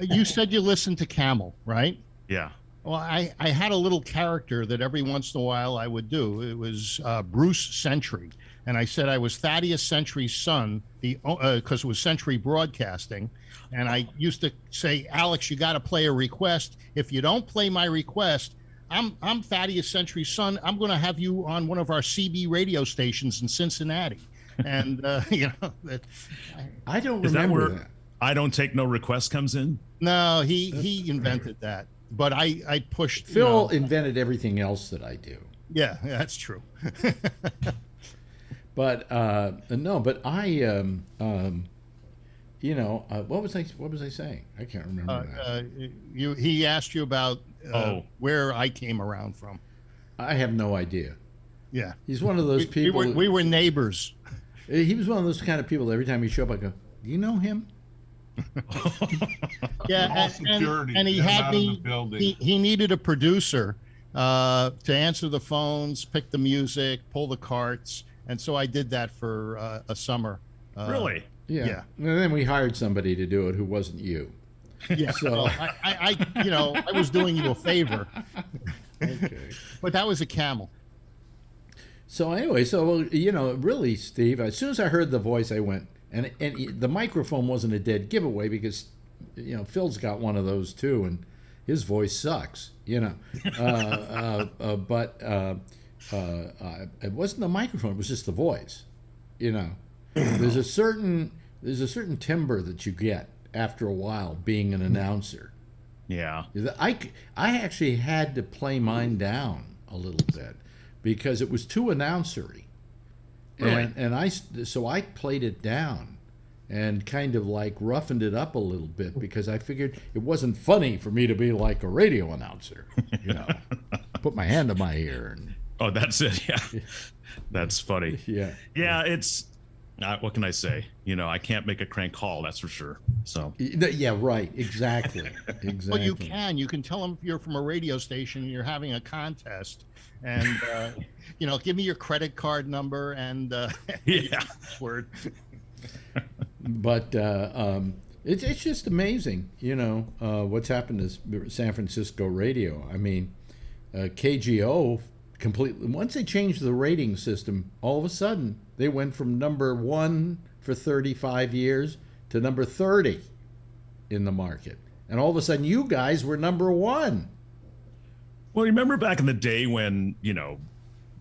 You said you listened to Camel, right? yeah. Well, I had a little character that every once in a while I would do. It was Bruce Century. And I said I was Thaddeus Century's son, because it was Century Broadcasting. And I used to say, Alex, you got to play a request. If you don't play my request, I'm Thaddeus Century's son. I'm going to have you on one of our CB radio stations in Cincinnati. And, I don't Is that remember where that. I don't take no request comes in? no, he invented that. But I pushed. Phil invented everything else that I do. Yeah, that's true. But no, but I what was I saying? I can't remember that. He asked you about Oh. where I came around from. I have no idea. Yeah, He's one of those people. we were neighbors. He was one of those kind of people. Every time he show up, I go, "Do you know him?" Yeah, All security, and he get him had out of the me. building. He needed a producer to answer the phones, pick the music, pull the carts, and so I did that for a summer. Really? Yeah. Yeah. And then we hired somebody to do it who wasn't you. Yeah, So- I was doing you a favor, Okay. but that was a Camel. So anyway, really, Steve, as soon as I heard the voice, I went, and the microphone wasn't a dead giveaway because, Phil's got one of those too, and his voice sucks, but it wasn't the microphone; it was just the voice, There's a certain timbre that you get after a while being an announcer. Yeah. I actually had to play mine down a little bit because it was too announcery. Really? And I played it down and kind of like roughened it up a little bit because I figured it wasn't funny for me to be like a radio announcer, put my hand to my ear and Oh, that's it. Yeah. That's funny. yeah. Yeah, it's what can I say? I can't make a crank call, that's for sure. So Yeah, right. Exactly. Exactly. Well, you can tell them you're from a radio station and you're having a contest, and give me your credit card number and yeah. word. But it's just amazing, what's happened to San Francisco radio. I mean, KGO completely, once they changed the rating system, all of a sudden they went from number 1 for 35 years to number 30 in the market. And all of a sudden you guys were number 1. Well, you remember back in the day when,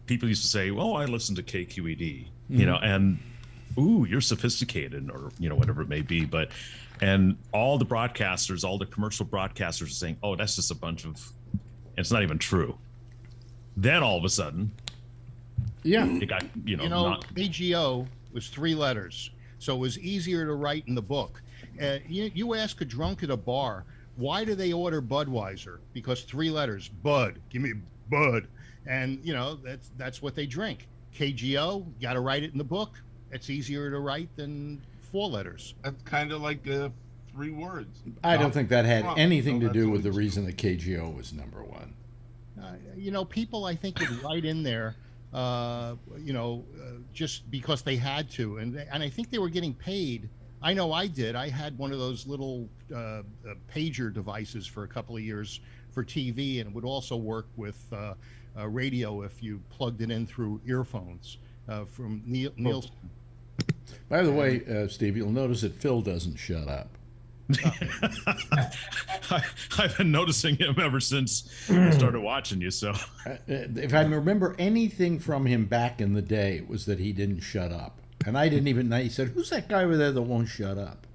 people used to say, well, I listen to KQED, and ooh, you're sophisticated, or, whatever it may be. And all the broadcasters, all the commercial broadcasters are saying, oh, that's just a bunch of, it's not even true. Then all of a sudden, it got, AGO was 3 letters, so it was easier to write in the book. You ask a drunk at a bar, why do they order Budweiser? Because 3 letters, Bud, give me Bud. And, that's what they drink. KGO, got to write it in the book. It's easier to write than 4 letters. That's kind of like 3 words. I don't think that had anything to that's do what with the it's- reason that KGO was number 1. People I think would write in there, just because they had to, and I think they were getting paid. I know I did. I had one of those little pager devices for a couple of years for TV, and it would also work with radio if you plugged it in through earphones from Nielsen. By the way, Steve, you'll notice that Phil doesn't shut up. I've been noticing him ever since I started watching you. So If I remember anything from him back in the day, it was that he didn't shut up. And I didn't even know. He said, who's that guy over there that won't shut up?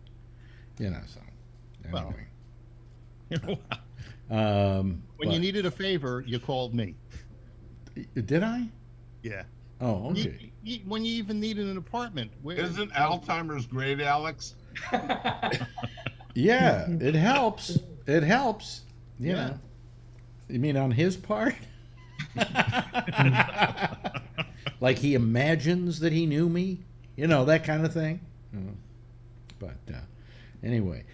So anyway. When you needed a favor, you called me. Did I? Yeah. Oh, okay. When you even needed an apartment. Isn't Alzheimer's great, Alex? Yeah, it helps. It helps. You know. You mean on his part? Like he imagines that he knew me? That kind of thing. But anyway.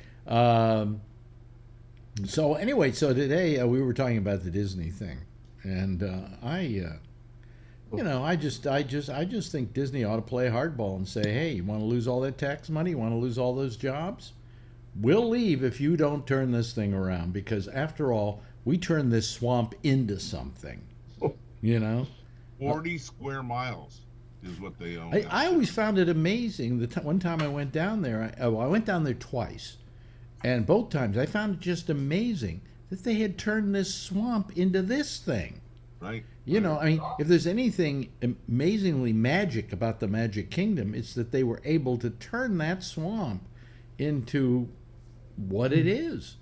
So today we were talking about the Disney thing. And I just think Disney ought to play hardball and say, hey, you want to lose all that tax money? You want to lose all those jobs? We'll leave if you don't turn this thing around, because after all, we turned this swamp into something. 40 square miles is what they own. I always found it amazing. One time I went down there, I went down there twice, and both times I found it just amazing that they had turned this swamp into this thing. Right. If there's anything amazingly magic about the Magic Kingdom, it's that they were able to turn that swamp into what it is.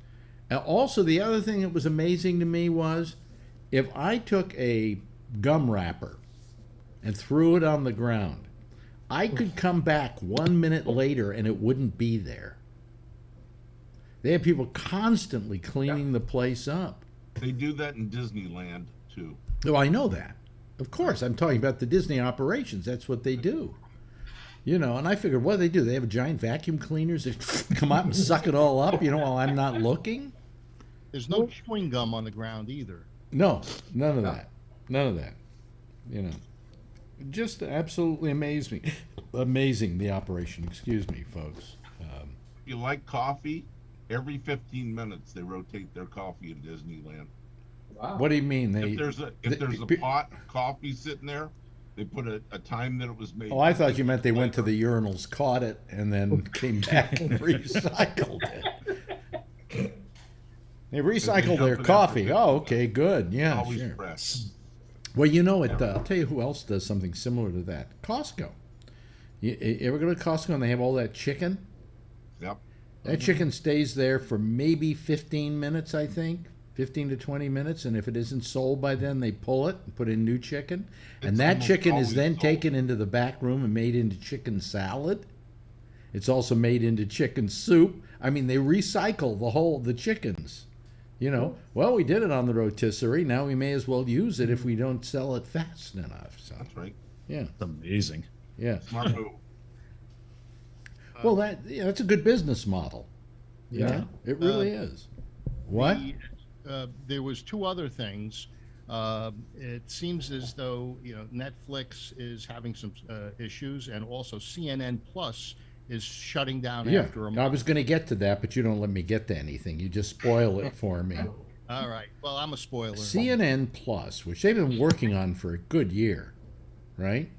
Also, the other thing that was amazing to me was if I took a gum wrapper and threw it on the ground, I could come back 1 minute later and it wouldn't be there. They have people constantly cleaning the place up. They do that in Disneyland, too. Oh, I know that. Of course, I'm talking about the Disney operations. That's what they do. And I figured, what do they do? They have a giant vacuum cleaners that come out and suck it all up, while I'm not looking? There's no chewing gum on the ground either. No, none of that. None of that. Just absolutely amazing. Amazing, the operation. Excuse me, folks. If you like coffee, every 15 minutes they rotate their coffee in Disneyland. Wow. What do you mean? If there's a pot of coffee sitting there, they put a time that it was made. Oh, I thought you meant they went to the urinals, caught it, and then came back and recycled it. They recycled their coffee. Oh, okay, good. Yeah, Always sure. fresh. Well, I'll tell you who else does something similar to that. Costco. You ever go to Costco and they have all that chicken? Yep. That chicken stays there for maybe 15 minutes, I think. 15 to 20 minutes, and if it isn't sold by then, they pull it and put in new chicken. And It's that almost chicken is always then sold. taken into the back room and made into chicken salad. It's also made into chicken soup. I mean, they recycle the chickens. Well, we did it on the rotisserie. Now we may as well use it if we don't sell it fast enough. So, That's right. yeah, it's amazing. yeah. Smart move. Well, that's a good business model. Yeah. It really is. What? There was 2 other things. It seems as though Netflix is having some issues, and also CNN Plus is shutting down after a month. I was going to get to that, but you don't let me get to anything. You just spoil it for me. All right. Well, I'm a spoiler. CNN Plus, which they've been working on for a good year, right?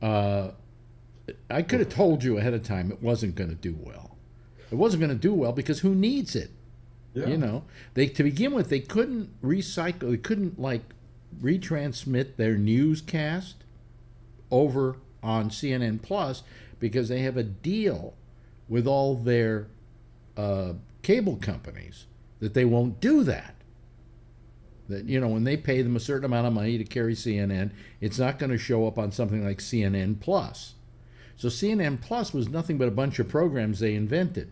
I could have told you ahead of time it wasn't going to do well. It wasn't going to do well because who needs it? Yeah. You know, they to begin with, they couldn't recycle. They couldn't like retransmit their newscast over on CNN Plus because they have a deal with all their cable companies that they won't do that. That, you know, when they pay them a certain amount of money to carry CNN, it's not going to show up on something like CNN Plus. So CNN Plus was nothing but a bunch of programs they invented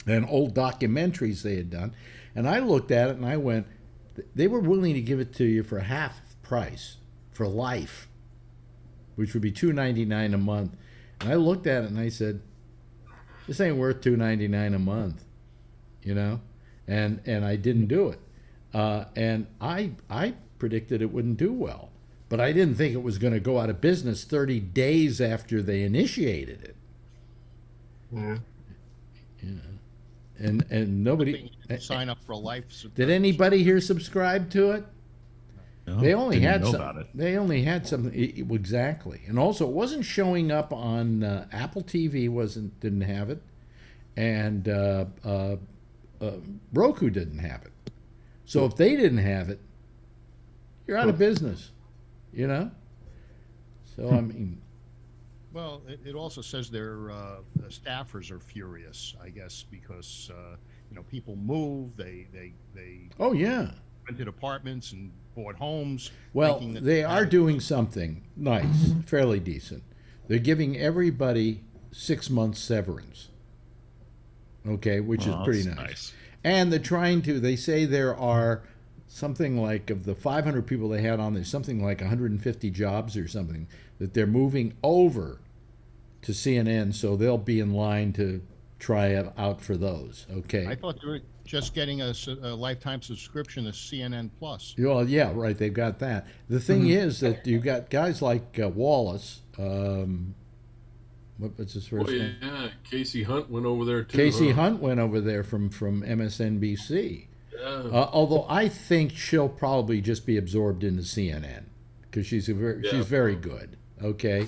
and old documentaries they had done. And I looked at it and I went, they were willing to give it to you for half price for life, which would be $2.99 a month. And I looked at it and I said, this ain't worth $2.99 a month, you know? And I didn't do it. And I predicted it wouldn't do well. But I didn't think it was going to go out of business 30 days after they initiated it. Yeah. You know? And nobody sign up for a life. did anybody here subscribe to it? No, They only didn't had know some, about it. They only had something exactly, and also it wasn't showing up on Apple TV. Didn't have it, and Roku didn't have it. So if they didn't have it, you're out of business. You know. So I mean, Well, it also says their staffers are furious, I guess, because you know, people move, they oh yeah. rented apartments and bought homes. Well, thinking that they are had- doing something nice, fairly decent. They're giving everybody 6 months severance. Okay, which is Oh, pretty that's nice. And they're trying to, they say there are something like, of the 500 people they had on there, something like 150 jobs or something that they're moving over to CNN, so they'll be in line to try it out for those. Okay. I thought they were just getting a lifetime subscription to CNN Plus. Well, yeah, right. They've got that. The thing is that you got guys like Wallace. What's his first Oh, name? yeah. Casey Hunt went over there too. Casey huh? Hunt went over there from MSNBC. Yeah. Although I think she'll probably just be absorbed into CNN because she's very good. Okay,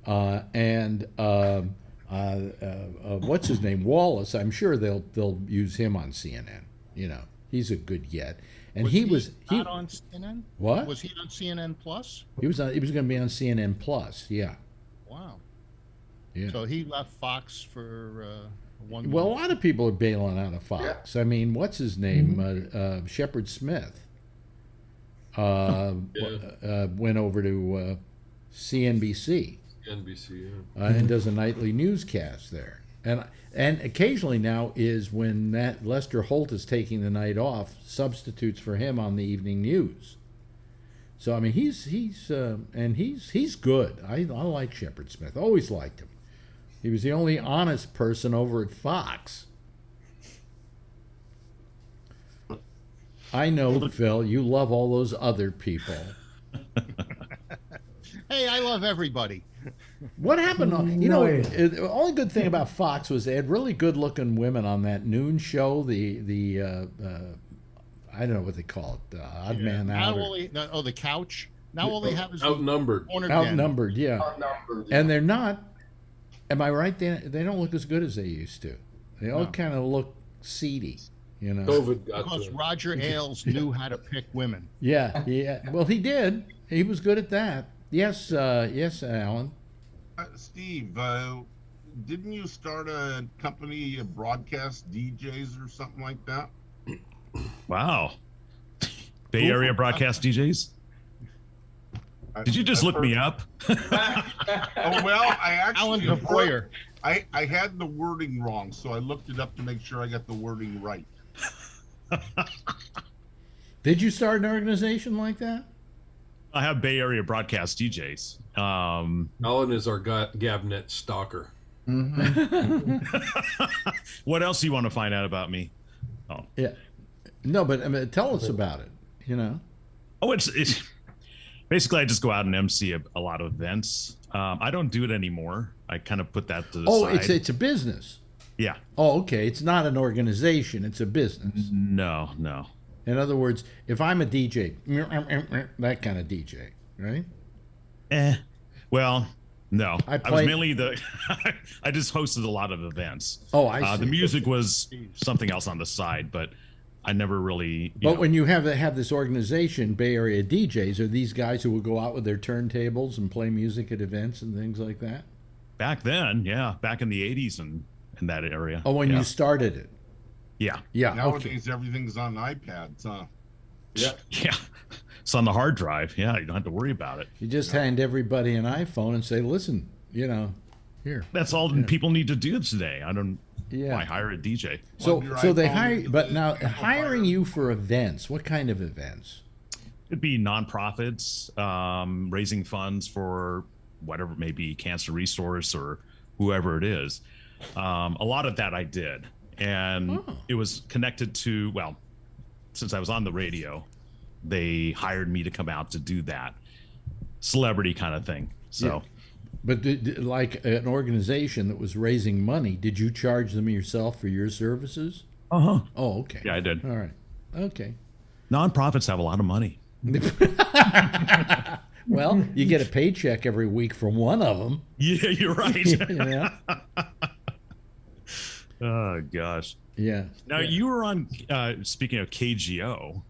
and what's his name, Wallace? I'm sure they'll use him on CNN. You know, he's a good get. And he was not on CNN. What? Was he on CNN Plus? He was going to be on CNN Plus. Yeah. Wow. Yeah. So he left Fox for one. Well, a month. lot of people are bailing out of Fox. I mean, what's his name? Shepard Smith went over to CNBC NBC. Yeah. and does a nightly newscast there. And occasionally now is when that Lester Holt is taking the night off, substitutes for him on the evening news. So I mean, he's good. I like Shepard Smith. Always liked him. He was the only honest person over at Fox. I know, Phil, you love all those other people. Hey, I love everybody. What happened? You know, the only good thing about Fox was they had really good-looking women on that noon show. The I don't know what they call it, Odd Man Out. The couch. Now all they have is Outnumbered. the corner den. Outnumbered, yeah. And they're not. Am I right? They don't look as good as they used to. They all kind of look seedy, you know. COVID got Because to Roger Ailes knew how to pick women. Yeah, yeah. Well, he did. He was good at that. Yes, yes, Alan. Steve, didn't you start a company of broadcast DJs or something like that? Wow. Bay Area broadcast DJs? Did you just look me up? Oh, well, I Alan actually DeFoyer. I had the wording wrong, so I looked it up to make sure I got the wording right. Did you start an organization like that? I have Bay Area broadcast DJs. Alan is our Gabnet stalker. What else do you want to find out about me? Oh, Yeah. No, but I mean, tell us about it. You know. oh, it's basically I just go out and MC a lot of events. I don't do it anymore. I kind of put that to the Oh, side. it's a business. Yeah. Oh, okay. It's not an organization. It's a business. No. In other words, if I'm a DJ, that kind of DJ, right? Well, No, I was played- mainly the. I just hosted a lot of events. Oh, I see. The music was something else on the side, but I never really. But when you have this organization, Bay Area DJs, are these guys who will go out with their turntables and play music at events and things like that? back then, yeah, back in the '80s and in that area. Oh, when yeah. you started it. Yeah. Yeah. Okay. Nowadays, everything's on iPads, huh? Yeah. Yeah. It's on the hard drive. Yeah, you don't have to worry about it. You just hand everybody an iPhone and say, listen, here. That's all people need to do today. I don't. Yeah. Why hire a DJ? So Plug your so they iPhone hire, into but the now amplifier. hiring you for events. What kind of events? It'd be nonprofits, raising funds for whatever it may be, Cancer Resource or whoever it is. A lot of that I did, and it was connected to, well, since I was on the radio, they hired me to come out to do that celebrity kind of thing. So. Yeah. But like an organization that was raising money, did you charge them yourself for your services? Uh-huh. Oh, okay. Yeah, I did. All right. Okay. Nonprofits have a lot of money. Well, you get a paycheck every week from one of them. Yeah, you're right. You know? Oh, gosh. Yeah. Now, you were on, speaking of KGO,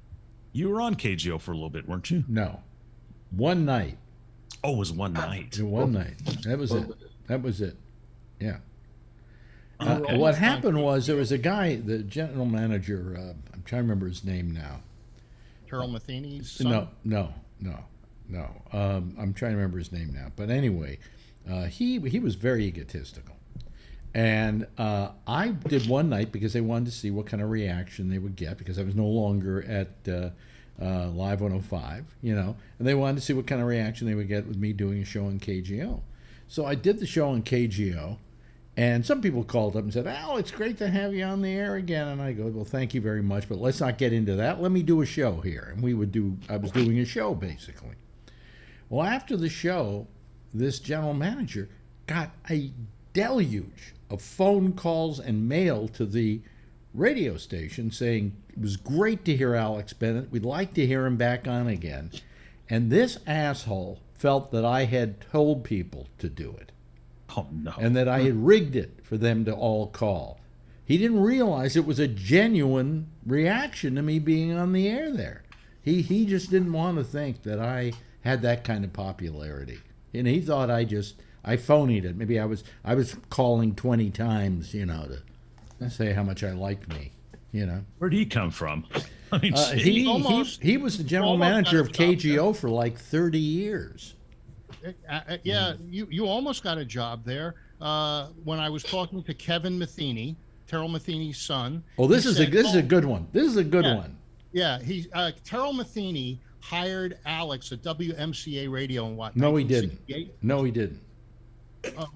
you were on KGO for a little bit, weren't you? No. One night. Oh, it was one night. One night. That was it. That was it. Yeah. Okay. What happened was there was a guy, the general manager, I'm trying to remember his name now. Terrell Matheny's son? No. I'm trying to remember his name now. But anyway, he was very egotistical. And I did one night because they wanted to see what kind of reaction they would get, because I was no longer at Live 105, and they wanted to see what kind of reaction they would get with me doing a show on KGO. So I did the show on KGO, and some people called up and said, "Oh, it's great to have you on the air again." And I go, "Well, thank you very much, but let's not get into that. Let me do a show here." And I was doing a show, basically. Well, after the show, this general manager got a deluge of phone calls and mail to the radio station saying it was great to hear Alex Bennett. We'd like to hear him back on again. And this asshole felt that I had told people to do it. Oh, no. And that I had rigged it for them to all call. He didn't realize it was a genuine reaction to me being on the air there. He just didn't want to think that I had that kind of popularity. And he thought I phonied it. Maybe I was calling 20 times, to say how much I liked me, Where'd he come from? I mean, he was the general manager of KGO for like 30 years. Yeah, you almost got a job there. When I was talking to Kevin Matheny, Terrell Matheny's son. Oh, this is a good one. This is a good Yeah. one. Yeah, Terrell Matheny hired Alex at WMCA Radio in what? No, he didn't. 1968? No, he didn't.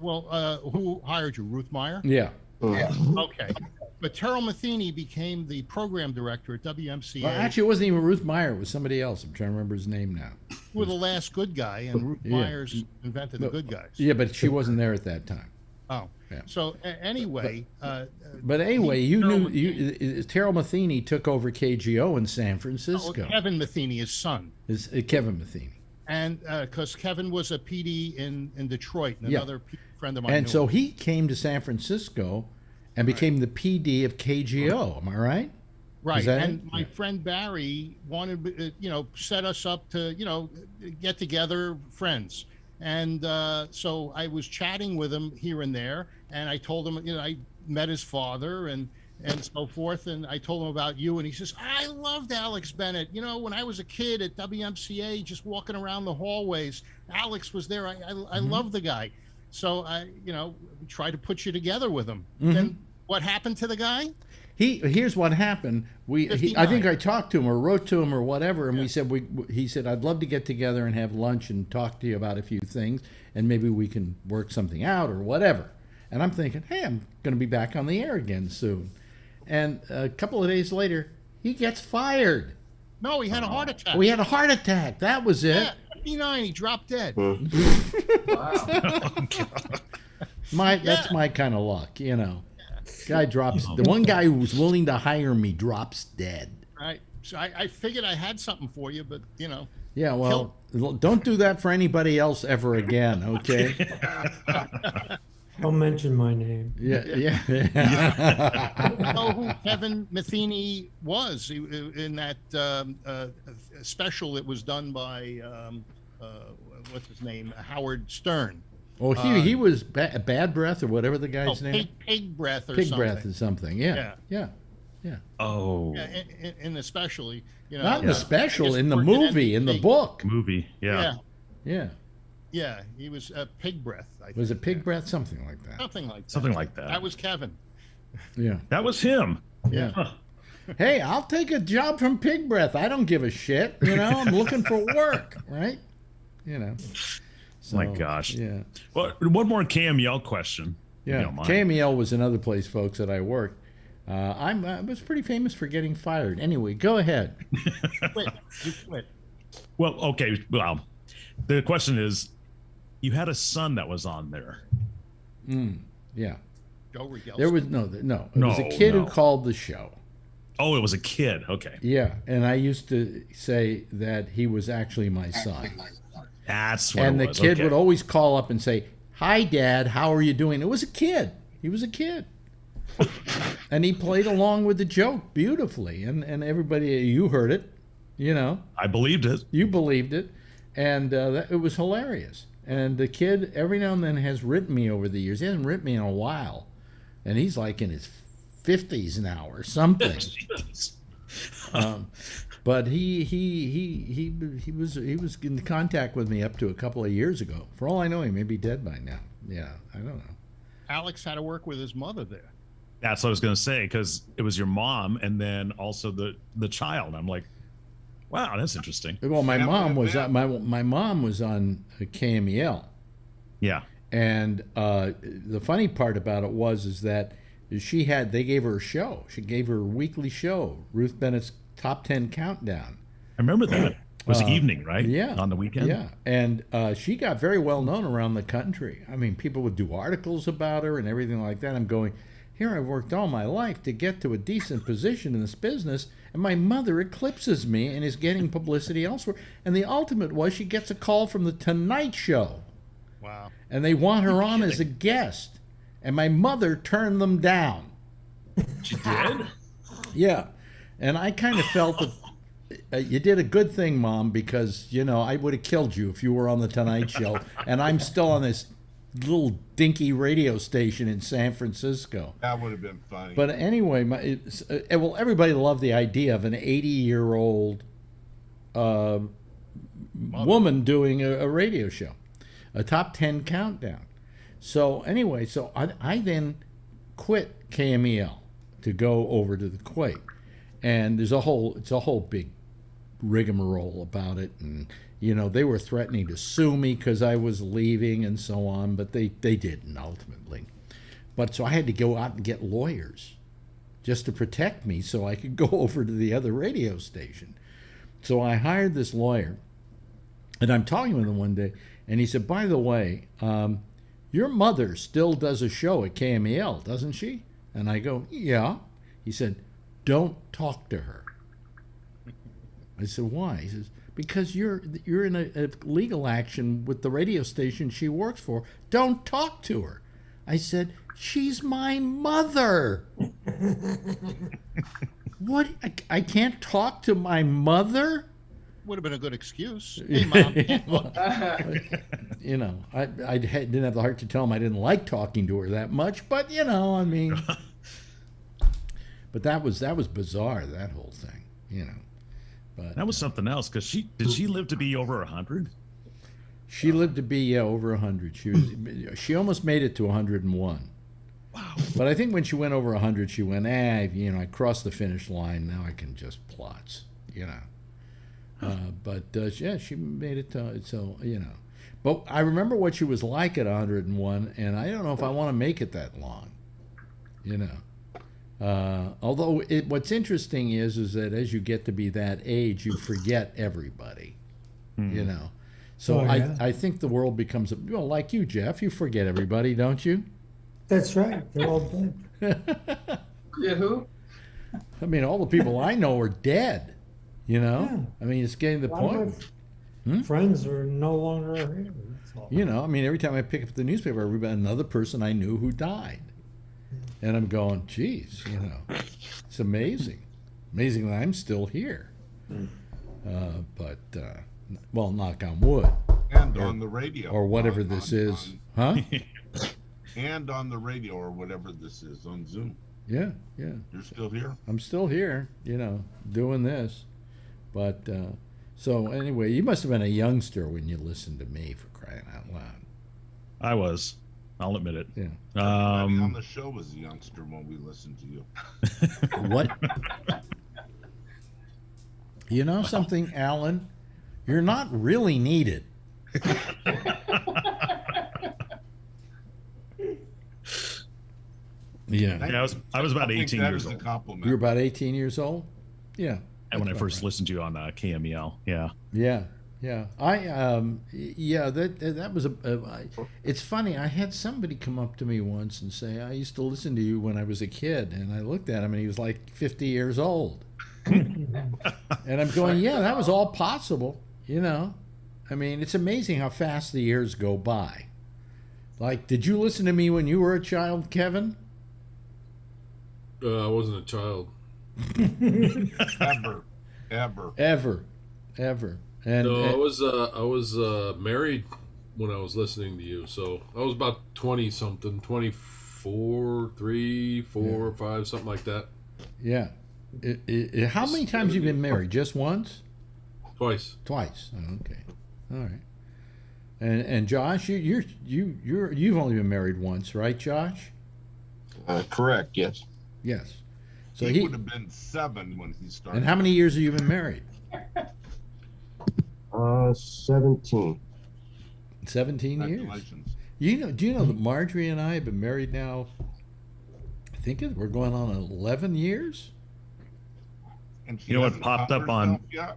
Who hired you? Ruth Meyer? Yeah. Okay. But Terrell Matheny became the program director at WMCA. Well, actually, it wasn't even Ruth Meyer. It was somebody else. I'm trying to remember his name now. Who were the last good guy, and Ruth Yeah. Myers invented the good guys. Yeah, but she wasn't there at that time. Oh. Yeah. So anyway. But anyway, Terrell Matheny took over KGO in San Francisco. Kevin Matheny, his son. Is Kevin Matheny. And because Kevin was a PD in Detroit, and Yeah. another friend of mine. And knew so him. he came to San Francisco and became the PD of KGO. Am I right? Right, that and it? my friend Barry wanted, set us up to, get together, friends. And so I was chatting with him here and there, and I told him, I met his father and so forth, and I told him about you, and he says, "I loved Alex Bennett. When I was a kid at WMCA, just walking around the hallways, Alex was there. I love the guy." So we tried to put you together with him. Then what happened to the guy? Here's what happened. I 59. think I talked to him or wrote to him or whatever, and we said he said, "I'd love to get together and have lunch and talk to you about a few things, and maybe we can work something out or whatever." And I'm thinking, hey, I'm going to be back on the air again soon. And a couple of days later, he gets fired. No, he had a heart attack. We had a heart attack. That was it. Yeah, 59, he dropped dead. That's my kind of luck, Guy drops. The one guy who was willing to hire me drops dead. Right. So I figured I had something for you, but. Yeah, well, don't do that for anybody else ever again, okay? Don't mention my name. Yeah. You know who Kevin Metheny was in that special that was done by what's his name, Howard Stern. Well, he was Bad Breath or whatever the guy's name. Pig Breath or Pig something. Breath or something. Yeah. Oh, Yeah, in especially, you know, Not in the special, just in the working at movie, in the Pig. book. movie. Yeah, Yeah. yeah, he was Pig Breath. I think. Was it Pig Breath? Something like that. Something like that. Something like that. That was Kevin. Yeah. That was him. Yeah. Huh. Hey, I'll take a job from Pig Breath. I don't give a shit. You know, I'm looking for work, right? You know. So, My gosh. Yeah. Well, one more KMEL question. if you Yeah. don't mind. KMEL was another place, folks, that I worked. I was pretty famous for getting fired. Anyway, go ahead. Quit. You quit. Well, okay. Well, the question is, you had a son that was on there. Yeah. Joe Regelski. There was no. It was a No, kid no. who called the show. Oh, it was a kid. Okay. Yeah, and I used to say that he was actually my son. That's what And it the was. kid Okay. would always call up and say, "Hi, Dad. How are you doing?" It was a kid. He was a kid. And he played along with the joke beautifully. And everybody, you heard it, you know. I believed it. You believed it. And it was hilarious. And the kid, every now and then, has written me over the years. He hasn't written me in a while. And he's like in his 50s now or something. But he was in contact with me up to a couple of years ago. For all I know, he may be dead by now. Yeah, I don't know. Alex had to work with his mother there. That's what I was going to say, because it was your mom and then also the child. I'm like, wow, that's interesting. Well, my Yeah, mom was yeah. on, my mom was on KMEL, Yeah. and the funny part about it is that they gave her a show. She gave her a weekly show, Ruth Bennett's Top 10 Countdown. I remember that. It was evening, right? Yeah. On the weekend? Yeah, and she got very well known around the country. I mean, people would do articles about her and everything like that. I'm going, here I've worked all my life to get to a decent position in this business, and my mother eclipses me and is getting publicity elsewhere. And the ultimate was she gets a call from the Tonight Show, Wow. and they want her on as a guest, and my mother turned them down. She did? Yeah, and I kind of felt that you did a good thing, Mom, because, you know, I would have killed you if you were on the Tonight Show, and I'm still on this little dinky radio station in San Francisco. That would have been funny. But anyway, well, everybody loved the idea of an 80-year-old woman doing a radio show, a top 10 countdown. So anyway, I then quit KMEL to go over to the Quake, and it's a whole big rigmarole about it, and you know, they were threatening to sue me because I was leaving and so on, but they didn't ultimately. But so I had to go out and get lawyers just to protect me so I could go over to the other radio station. So I hired this lawyer, and I'm talking with him one day, and he said, by the way, your mother still does a show at KMEL, doesn't she? And I go, yeah. He said, don't talk to her. I said, why? He says, because you're in a legal action with the radio station she works for. Don't talk to her. I said, she's my mother. What? I can't talk to my mother? Would have been a good excuse. Hey, Mom. Can't look. You know, I didn't have the heart to tell him I didn't like talking to her that much, but you know, I mean, but that was bizarre, that whole thing, you know. But That was something else, because did she live to be over 100? she lived to be over 100. She almost made it to 101. Wow. But I think when she went over 100, she went, you know, I crossed the finish line. Now I can just plots, you know. But yeah, she made it to, so, you know. But I remember what she was like at 101, and I don't know if I want to make it that long, you know. Although what's interesting is that as you get to be that age, you forget everybody, you know. So Oh, yeah. I think the world becomes, well, like you, Jeff, you forget everybody, don't you? That's right. They're all dead. Yeah, who? I mean, all the people I know are dead, you know? Yeah. I mean, it's getting to the A lot of point. my- Friends are no longer here. That's all. You know, I mean, every time I pick up the newspaper, I read about another person I knew who died. And I'm going, geez, you know, it's amazing. Amazing that I'm still here. Well, knock on wood. And on the radio. Or whatever this is. Huh? And on the radio or whatever this is on Zoom. Yeah. You're still here? I'm still here, you know, doing this. But, so anyway, you must have been a youngster when you listened to me, for crying out loud. I was. I'll admit it. Yeah. Everybody on the show was a youngster when we listened to you. What? You know something, Alan? You're not really needed. Yeah. Yeah, I was about I think 18 that years is a old. compliment. You're about 18 years old? Yeah. And when I That's first about listened to you on KMEL, yeah. right. Yeah. That was it's funny. I had somebody come up to me once and say, I used to listen to you when I was a kid. And I looked at him and he was like 50 years old. And I'm going, yeah, that was all possible, you know. I mean, it's amazing how fast the years go by. Like, did you listen to me when you were a child, Kevin? I wasn't a child. Ever. And No, I was married when I was listening to you. So I was about 20 something, 24, 3, 4, 5, something like that. yeah. How many times have you been married? Just once? Twice. Twice. Oh, okay. All right. And Josh, you've only been married once, right, Josh? Correct, yes. Yes. So He would have been 7 when he started. And how many years have you been married? 17. 17 years. Congratulations. Do you know that Marjorie and I have been married now? I think we're going on 11 years. And she You know what hasn't popped hung up on- herself yet?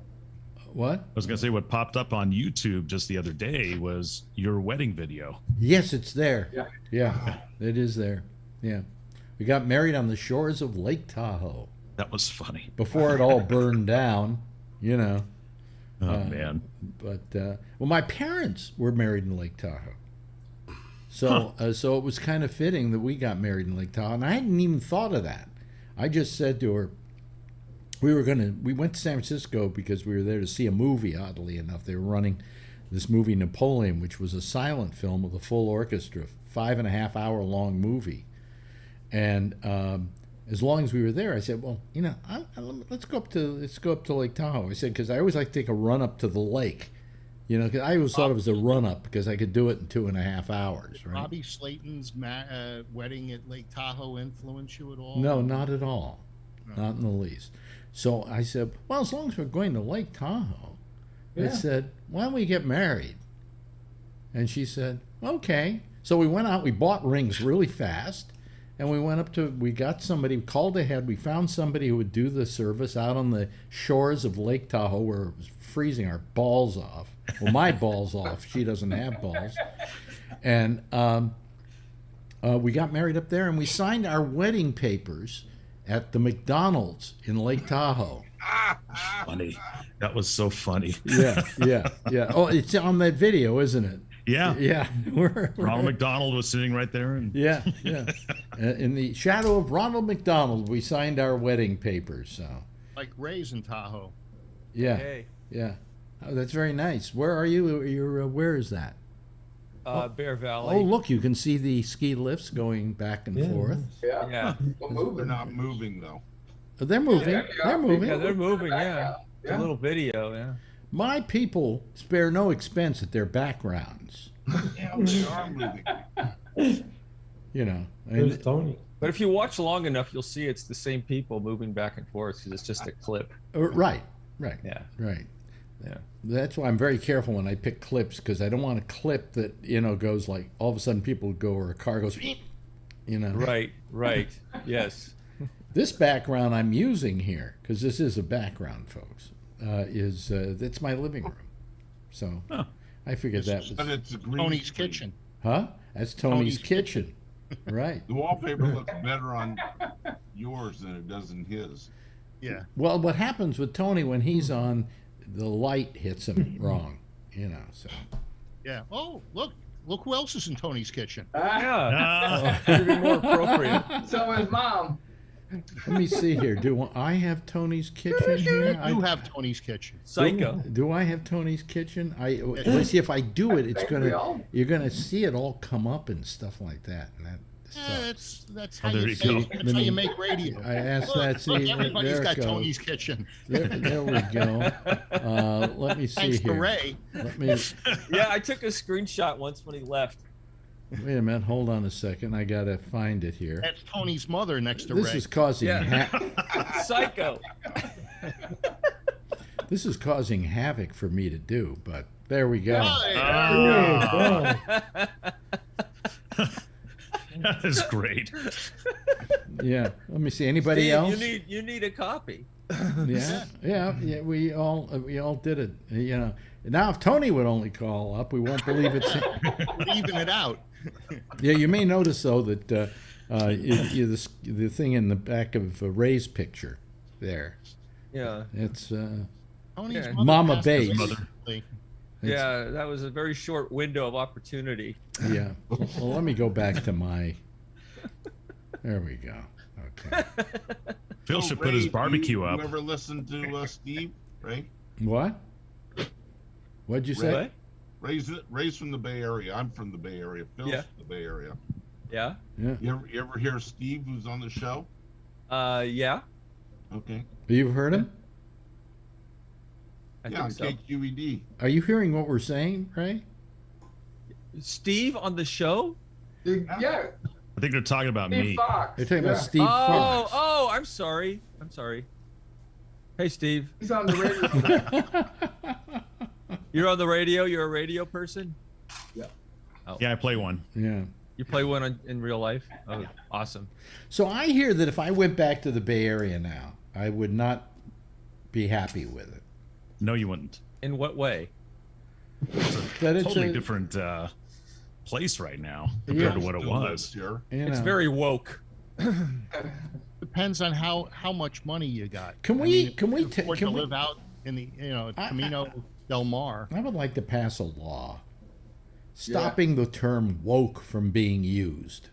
What? I was going to say what popped up on YouTube just the other day was your wedding video. Yes, it's there. Yeah, it is there. Yeah. We got married on the shores of Lake Tahoe That was funny. before it all burned down, you know. Oh, man. But well, my parents were married in Lake Tahoe, so so it was kind of fitting that we got married in Lake Tahoe, and I hadn't even thought of that. I just said to her, we went to San Francisco because we were there to see a movie. Oddly enough, they were running this movie Napoleon, which was a silent film with a full orchestra, 5.5 hour long movie, and as long as we were there, I said, well, you know, let's go up to Lake Tahoe. I said, because I always like to take a run up to the lake, you know, because I always thought it was a run up because I could do it in 2.5 hours. Right? Bobby Slayton's wedding at Lake Tahoe influence you at all? No, not at all, not in the least. So I said, well, as long as we're going to Lake Tahoe, I said, why don't we get married? And she said, okay. So we went out, we bought rings really fast. And we got somebody, called ahead, we found somebody who would do the service out on the shores of Lake Tahoe where it was freezing our balls off. Well, my balls off. She doesn't have balls. And we got married up there and we signed our wedding papers at the McDonald's in Lake Tahoe. Funny. That was so funny. Yeah. Oh, it's on that video, isn't it? Yeah. Yeah. Ronald McDonald was sitting right there. And Yeah. In the shadow of Ronald McDonald, we signed our wedding papers. So, Like Ray's in Tahoe. yeah, Hey, yeah. Oh, that's very nice. Where are you? Where is that? Bear Valley. Oh, look, you can see the ski lifts going back and forth. Yeah. They're not moving though. Oh, they're moving. They're moving. Yeah, they're moving, yeah. It's a little video, yeah. My people spare no expense at their backgrounds. Yeah, they are moving. You know. There's And, Tony. But if you watch long enough, you'll see it's the same people moving back and forth because it's just a clip. right. Yeah. Right. Yeah. That's why I'm very careful when I pick clips because I don't want a clip that, you know, goes like all of a sudden people go or a car goes, you know. Right. Yes. This background I'm using here, because this is a background, folks, that's my living room. So I figured that But was, it's a green Tony's screen. kitchen. huh? That's Tony's Tony's kitchen. Right. The wallpaper looks better on yours than it does in his. Yeah. Well, what happens with Tony when he's on, the light hits him wrong. you know. So Yeah. Oh, look who else is in Tony's kitchen. Yeah. Should be more appropriate. So is Mom. let me see here. Do I have Tony's kitchen here? You have Tony's kitchen. Psycho. Do I have Tony's kitchen? Let's see if I do it. It's think we all- you're gonna see it all come up and stuff like that. And that That's how there you you say, go. that's how you make radio. I asked Look, that. See, look, everybody's there it got goes. Tony's kitchen. There we go. Let me see Thanks here. to Ray. Let me Yeah, I took a screenshot once when he left. wait a minute. Hold on a second. I gotta find it here. That's Tony's mother next to This Ray. is causing Yeah. Psycho. this is causing havoc for me to do, but there we go. Oh, That is great. Yeah. Let me see. Anybody Steve, else? you need a copy. Yeah. We all did it. You know. Now, if Tony would only call up, we won't believe it's. even it out. Yeah, you may notice though that the thing in the back of Ray's picture there. Yeah. It's Tony's Yeah. mother Mama passed away Bates. recently. Yeah, that was a very short window of opportunity. yeah. Well, let me go back to my. There we go. Okay. Phil So, should put his Ray, barbecue you up. ever listen to Steve? Right? What? What'd you say? What? Ray's from the Bay Area. I'm from the Bay Area. Phil's Yeah. from the Bay Area. Yeah. Yeah. You ever hear Steve, who's on the show? Yeah. Okay. You've heard him? I Yeah, on think so. KQED. Are you hearing what we're saying, Ray? Steve on the show? Yeah, I think they're talking about Steve me. Fox. They're talking Yeah. about Steve Oh, Fox. I'm sorry. Hey, Steve. He's on the radio. You're on the radio? You're a radio person? Yeah, I play one. Yeah. You play one in real life? Oh, awesome. So I hear that if I went back to the Bay Area now, I would not be happy with it. No, you wouldn't. In what way? That it's Totally a, different place right now compared to what it Still was. lives here. you It's know. very woke. Depends on how much money you got. Can I we- mean, if can you we can ta- afford can to we- live out in the Camino Del Mar? I would like to pass a law stopping the term woke from being used.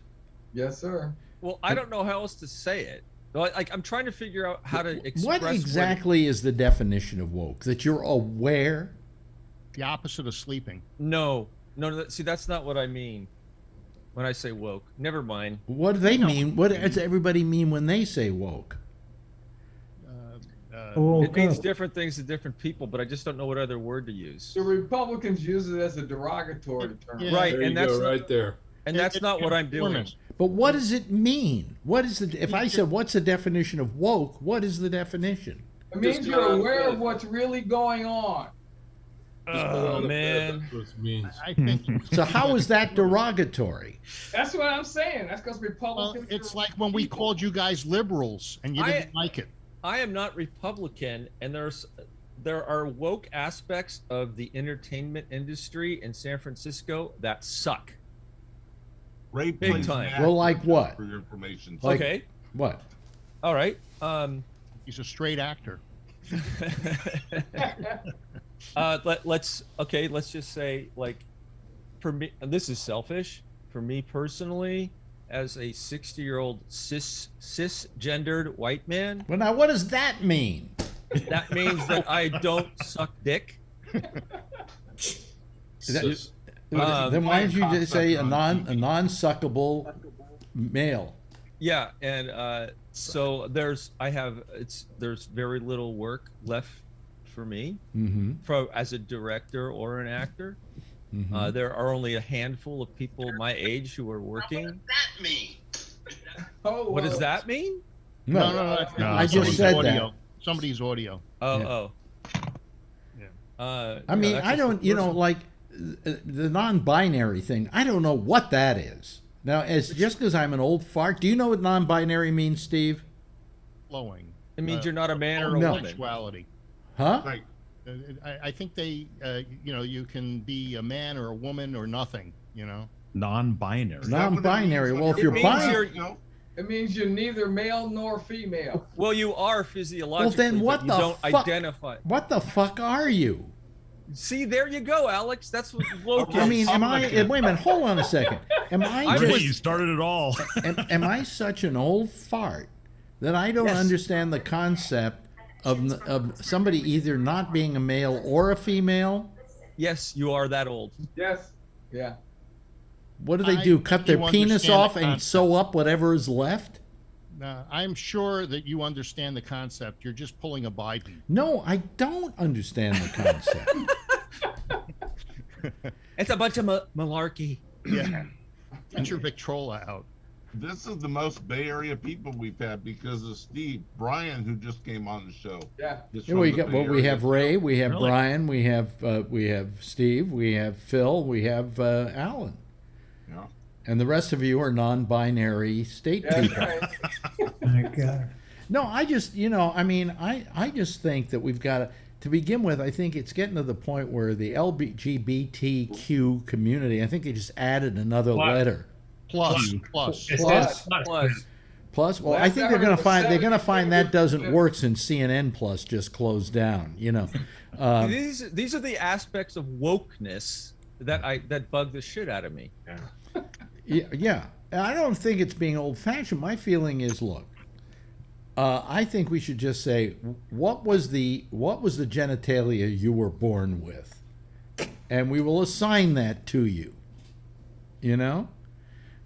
Yes, sir. Well, I don't know how else to say it. Like, I'm trying to figure out how to express What exactly is the definition of woke? That you're aware? The opposite of sleeping. No, see, that's not what I mean when I say woke. Never mind. What do they mean? What does everybody mean when they say woke? It means different things to different people, but I just don't know what other word to use. The Republicans use it as a derogatory term. Yeah. Right, There and you that's go, right there. and that's not what I'm doing. Conformist. But what does it mean? What is the? If I said what's the definition of woke? What is the definition? It means Just you're not aware good. of what's really going on. Oh man. That's what it means. I think. So how is that derogatory? That's what I'm saying. That's because Well, Republicans. it's are like when we people. called you guys liberals and you didn't like it. I am not Republican, and there are woke aspects of the entertainment industry in San Francisco that suck. Ray Big plays time. Mac Well, like what? For your information. Like- Okay, What? all right. He's a straight actor. Let's just say, like, for me, and this is selfish. For me personally, as a 60-year-old cisgendered white man, Well, now what does that mean? that means that I don't suck dick. Sis- Then why did you cocksucker just say a on non-suckable male? Yeah, and so there's very little work left for me Mm-hmm. as a director or an actor. Mm-hmm. There are only a handful of people my age who are working. Oh, What does well, that mean? No, No, I just somebody's said audio. Somebody's audio. Oh, Yeah. oh. I mean, that's I just don't, the you know, person. like the non-binary thing. I don't know what that is. Now, as just because I'm an old fart, do you know what non-binary means, Steve? Flowing. It means you're not a man or a No. woman. Sexuality. Huh? Right. I think they, you can be a man or a woman or nothing. Non-binary. Non-binary. Well, if It you're means bi, you're- No. It means you're neither male nor female. Well, you are physiologically, what but you the don't fuck? identify. what the fuck are you? See, there you go, Alex. That's what woke I is. mean, am I? Wait a minute. Hold on a second. Am I Boy, just? you started it all. Am I such an old fart that I don't Yes. understand the concept of somebody either not being a male or a female? Yes, you are that old. Yes. Yeah. What do they I do? think Cut their you penis understand off the and concept. sew up whatever is left? I'm sure that you understand the concept. You're just pulling a Biden. No, I don't understand the concept. It's a bunch of malarkey. Yeah. Get your Victrola out. This is the most Bay Area people we've had because of Steve Brian, who just came on the show. Yeah. Is Yeah, from we the got Bay well, we Area. have Ray, we have Really? Brian, we have Steve, we have Phil, we have Alan, Yeah. and the rest of you are non-binary state That's people. right. My God. No, I just, I mean, I just think that we've got to begin with, I think it's getting to the point where the LGBTQ community, I think they just added another What? letter. Plus. Plus. Plus, well, Well, I think they're going to find that 70%. doesn't work since CNN Plus just closed down. These are the aspects of wokeness that bug the shit out of me. Yeah. I don't think it's being old-fashioned. My feeling is, look, I think we should just say, what was the genitalia you were born with, and we will assign that to you.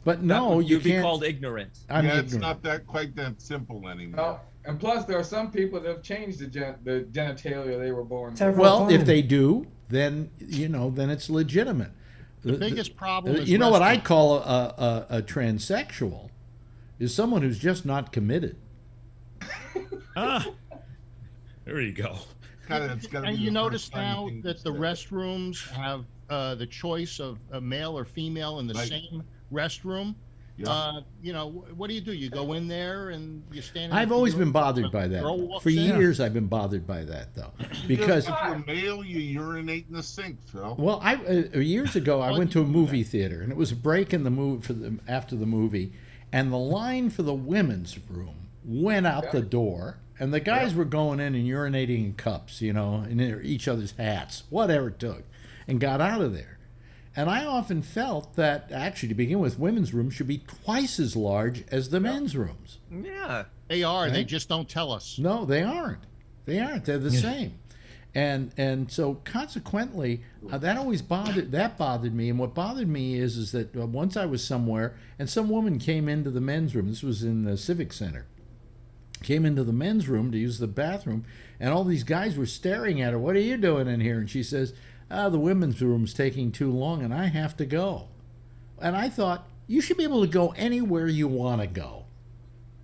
But no, you You'd be can't. called ignorant. I'm Yeah, it's ignorant. not that quite that simple anymore. No. And plus, there are some people that have changed the genitalia they were born with. Several Well, if times. they do, then then it's legitimate. The biggest problem is you know what I wrestling. call a transsexual is someone who's just not committed. There you go. It's gotta And be you the notice first time now you that the say it. restrooms have the choice of a male or female in the Right. same restroom. Yeah. What do? You go in there and you stand. in I've the always room, been bothered a by that. girl walks For in. years, I've been bothered by that, though, because if you're male, you urinate in the sink, Phil. well, years ago I went to a movie theater, and it was a break in the movie after the movie, and the line for the women's room went out the door, and the guys were going in and urinating in cups, in each other's hats, whatever it took, and got out of there. And I often felt that actually, to begin with, women's rooms should be twice as large as the men's rooms. Yeah. They are. They Right? just don't tell us. No, they aren't. They aren't. They're the same. And so consequently, that always bothered me. And what bothered me is that once I was somewhere and some woman came into the men's room. This was in the Civic Center. Came into the men's room to use the bathroom, and all these guys were staring at her. What are you doing in here? And she says, the women's room's taking too long, and I have to go. And I thought, you should be able to go anywhere you want to go.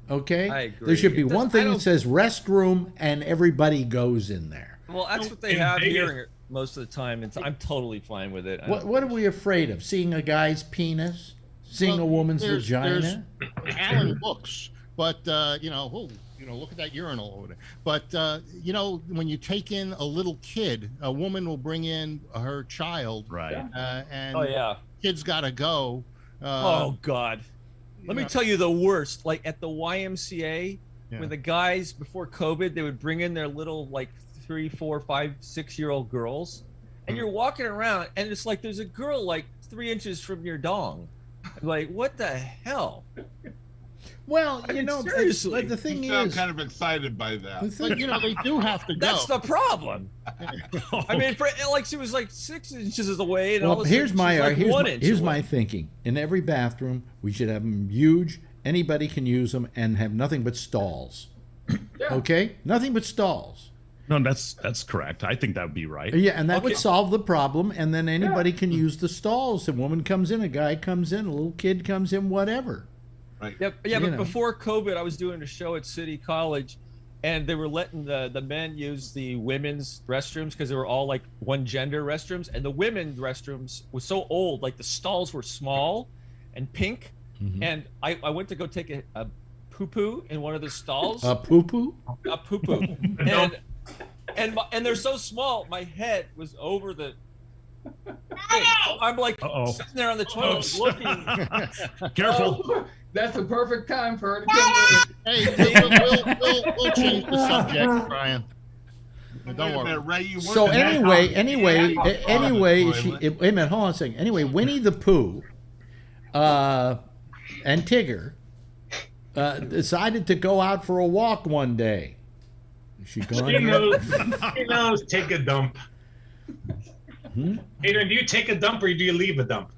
Okay? I agree. There should be It does- one I thing that don't- says restroom, and everybody goes in there. Well, that's what they In have Vegas- here most of the time. I'm totally fine with it. What are we afraid of? Seeing a guy's penis? Seeing Well, a woman's there's- vagina? Alan looks, but look at that urinal over there. But when you take in a little kid, a woman will bring in her child, Right. and Oh yeah. kid's got to go. Oh God. Let me tell you the worst. Like at the YMCA, Yeah. when the guys before COVID, they would bring in their little 3, 4, 5, 6-year-old girls, and you're walking around, and it's like there's a girl 3 inches from your dong. Like, what the hell? Well, I mean, seriously. but the thing You sound is, kind of excited by that. the thing, But they do have to go. That's the problem. I mean, she was 6 inches away, and all well, of a here's sudden my she's 1 inch here's away. my thinking. In every bathroom, we should have them huge. Anybody can use them, and have nothing but stalls. Okay, nothing but stalls. No, that's correct. I think that would be right. Yeah, and that would Okay. solve the problem. And then anybody can use the stalls. A woman comes in, a guy comes in, a little kid comes in, whatever. Right. Yeah, You but know. before COVID, I was doing a show at City College, and they were letting the men use the women's restrooms because they were all one gender restrooms, and the women's restrooms was so old, the stalls were small and pink, Mhm. and I went to go take a poo-poo in one of the stalls, A poo poo. a poo-poo, and they're so small, my head was over the thing. So I'm Uh-oh. sitting there on the toilet looking. Careful. Oh, that's the perfect time for her to come in. Hey, we'll change the subject, Brian. Don't Wait a worry. minute, Ray, you So weren't in that anyway, toilet. wait a minute, hold on a second. Anyway, Winnie the Pooh, and Tigger, decided to go out for a walk one day. Is she gone? He knows. Take a dump. Adrian, do you take a dump or do you leave a dump?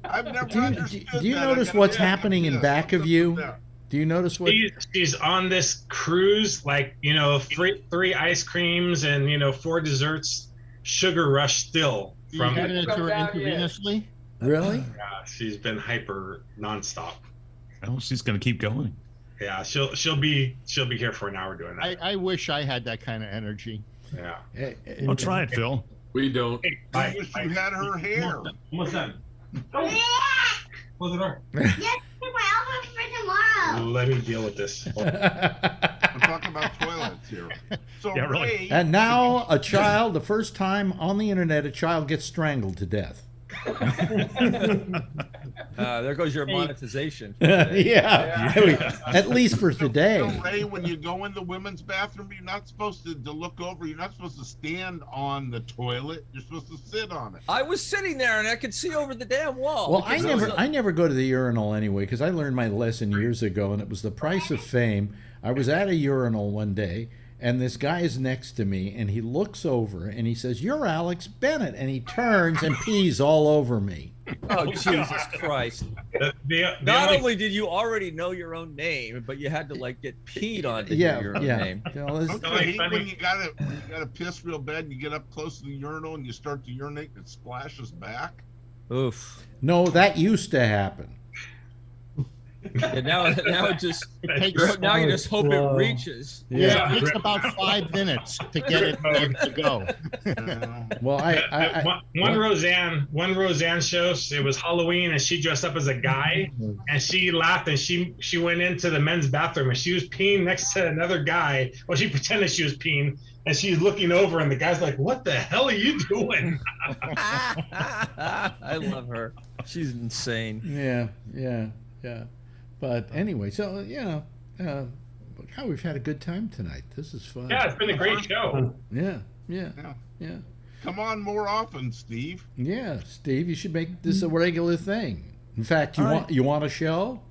I've never Do understood you that. I notice gotta what's ask happening in this. back of What's up you? with that? Do you notice what? She's on this cruise, like, three ice creams and 4 desserts, sugar rush still You from. had it Come down here. intravenously? Really? Yeah, she's been hyper nonstop. Oh, she's going to keep going. Yeah, she'll be here for an hour doing that. I wish I had that kind of energy. Yeah. Oh, try it, Phil. We don't. Hey, I wish you had her hair. Almost done. Close the door. Yes, my album for tomorrow. Let me deal with this. We're talking about toilets here. So Yeah, really. Ray, And now a child, the first time on the internet, a child gets strangled to death. There goes your monetization. Yeah. At least for today. so Ray, when you go in the women's bathroom, you're not supposed to look over. You're not supposed to stand on the toilet. You're supposed to sit on it. I was sitting there and I could see over the damn wall. Well, because it was I never go to the urinal anyway because I learned my lesson years ago, and it was the price of fame. I was at a urinal one day, and this guy is next to me, and he looks over and he says, "You're Alex Bennett," and he turns and pees all over me. Oh, Jesus Christ. The Not only- only did you already know your own name, but you had to get peed on to Yeah, hear your own yeah. name. Don't you Like hate funny- when you gotta piss real bad and you get up close to the urinal and you start to urinate and it splashes back? Oof. No, that used to happen. And now it just takes now you just hope it Whoa. reaches. Yeah, it takes about 5 minutes to get it there to go. Well, one Roseanne show, it was Halloween and she dressed up as a guy and she laughed and she went into the men's bathroom and she was peeing next to another guy. Well, she pretended she was peeing and she's looking over and the guy's like, "What the hell are you doing?" I love her. She's insane. yeah. But anyway, so how we've had a good time tonight. This is fun. Yeah, it's been a great show. Yeah. Come on more often, Steve. Yeah, Steve, you should make this a regular thing. In fact, All you want a show?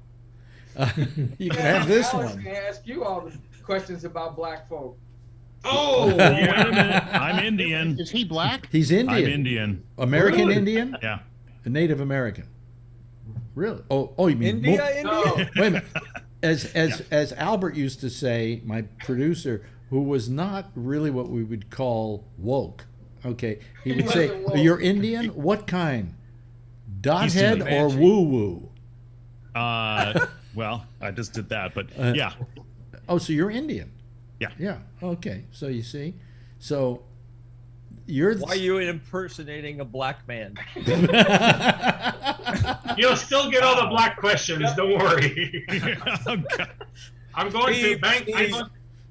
You can have this I was one. gonna ask you all the questions about black folk. Oh, Wait a minute. I'm Indian. Is he black? He's Indian. I'm Indian. American Really? Indian? Yeah. A Native American. Really? Oh, you mean India? No. Wait a minute. As Albert used to say, my producer, who was not really what we would call woke. Okay, he would say, wasn't woke. "You're Indian? What kind? Dothead or Comanche. woo woo?" Well, I just did that, but yeah. Oh, so you're Indian? Yeah. Yeah. Okay. So you see, so you're. Why are you impersonating a black man? you'll still get all the black questions. Don't worry. I'm going to bank.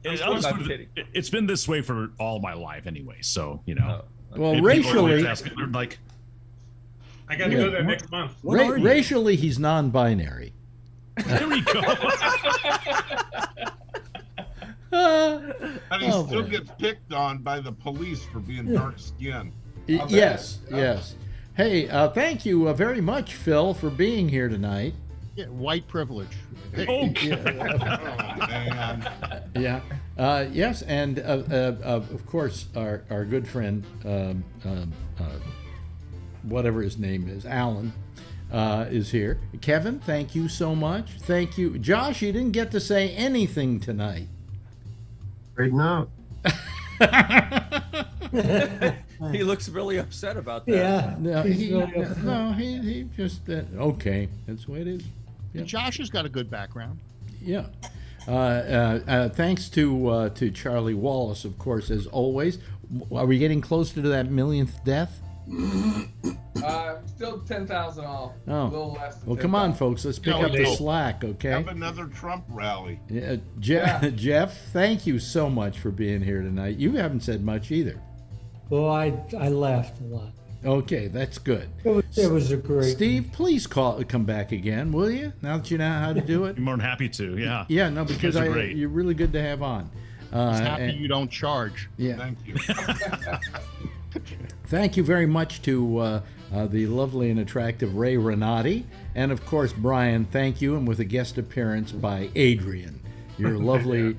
It's been this way for all my life anyway, so Well, people racially, always ask me, they're like, I got to go there next month. racially, he's non-binary. there we go. And he Oh, still boy. gets picked on by the police for being dark skinned. Yes. Hey, thank you very much, Phil, for being here tonight. Yeah, white privilege. Oh man. Yeah. Yes, and of course, our good friend, whatever his name is, Alan, is here. Kevin, thank you so much. Thank you. Josh, you didn't get to say anything tonight. Right now. He looks really upset about that. Yeah. No, he's really upset. he just, okay, that's the way it is. Josh has got a good background. Yeah. Thanks to Charlie Wallace, of course, as always. Are we getting closer to that millionth death? Still 10,000 off. Oh. A little less than Well, come on, 10,000. folks. Let's pick up the slack, okay? Have another Trump rally. Yeah, Yeah. Jeff, thank you so much for being here tonight. You haven't said much either. Well, I laughed a lot. Okay, that's good. It was a great. Steve, please come back again, will you? Now that you know how to do it. I'm more than happy to, yeah. Yeah, no, because guys are great. you're really good to have on. He's happy and- you don't charge. Yeah. Thank you. Thank you very much to the lovely and attractive Ray Renati. And of course, Brian, thank you. And with a guest appearance by Adrian, your lovely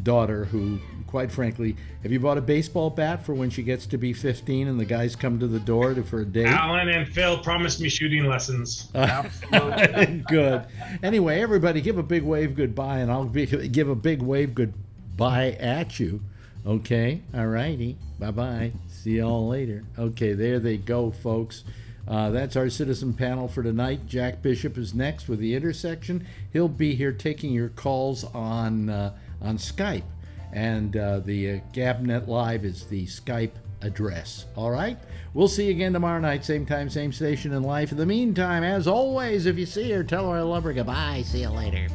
daughter, who, quite frankly, have you bought a baseball bat for when she gets to be 15 and the guys come to the door for a date? Alan and Phil promised me shooting lessons. Absolutely. Good. Anyway, everybody, give a big wave goodbye, and I'll give a big wave goodbye at you. Okay? All righty. Bye-bye. See y'all later. Okay, there they go, folks. That's our citizen panel for tonight. Jack Bishop is next with The Intersection. He'll be here taking your calls on Skype. And the Gabnet Live is the Skype address. All right? We'll see you again tomorrow night, same time, same station in life. In the meantime, as always, if you see her, tell her I love her. Goodbye. See you later.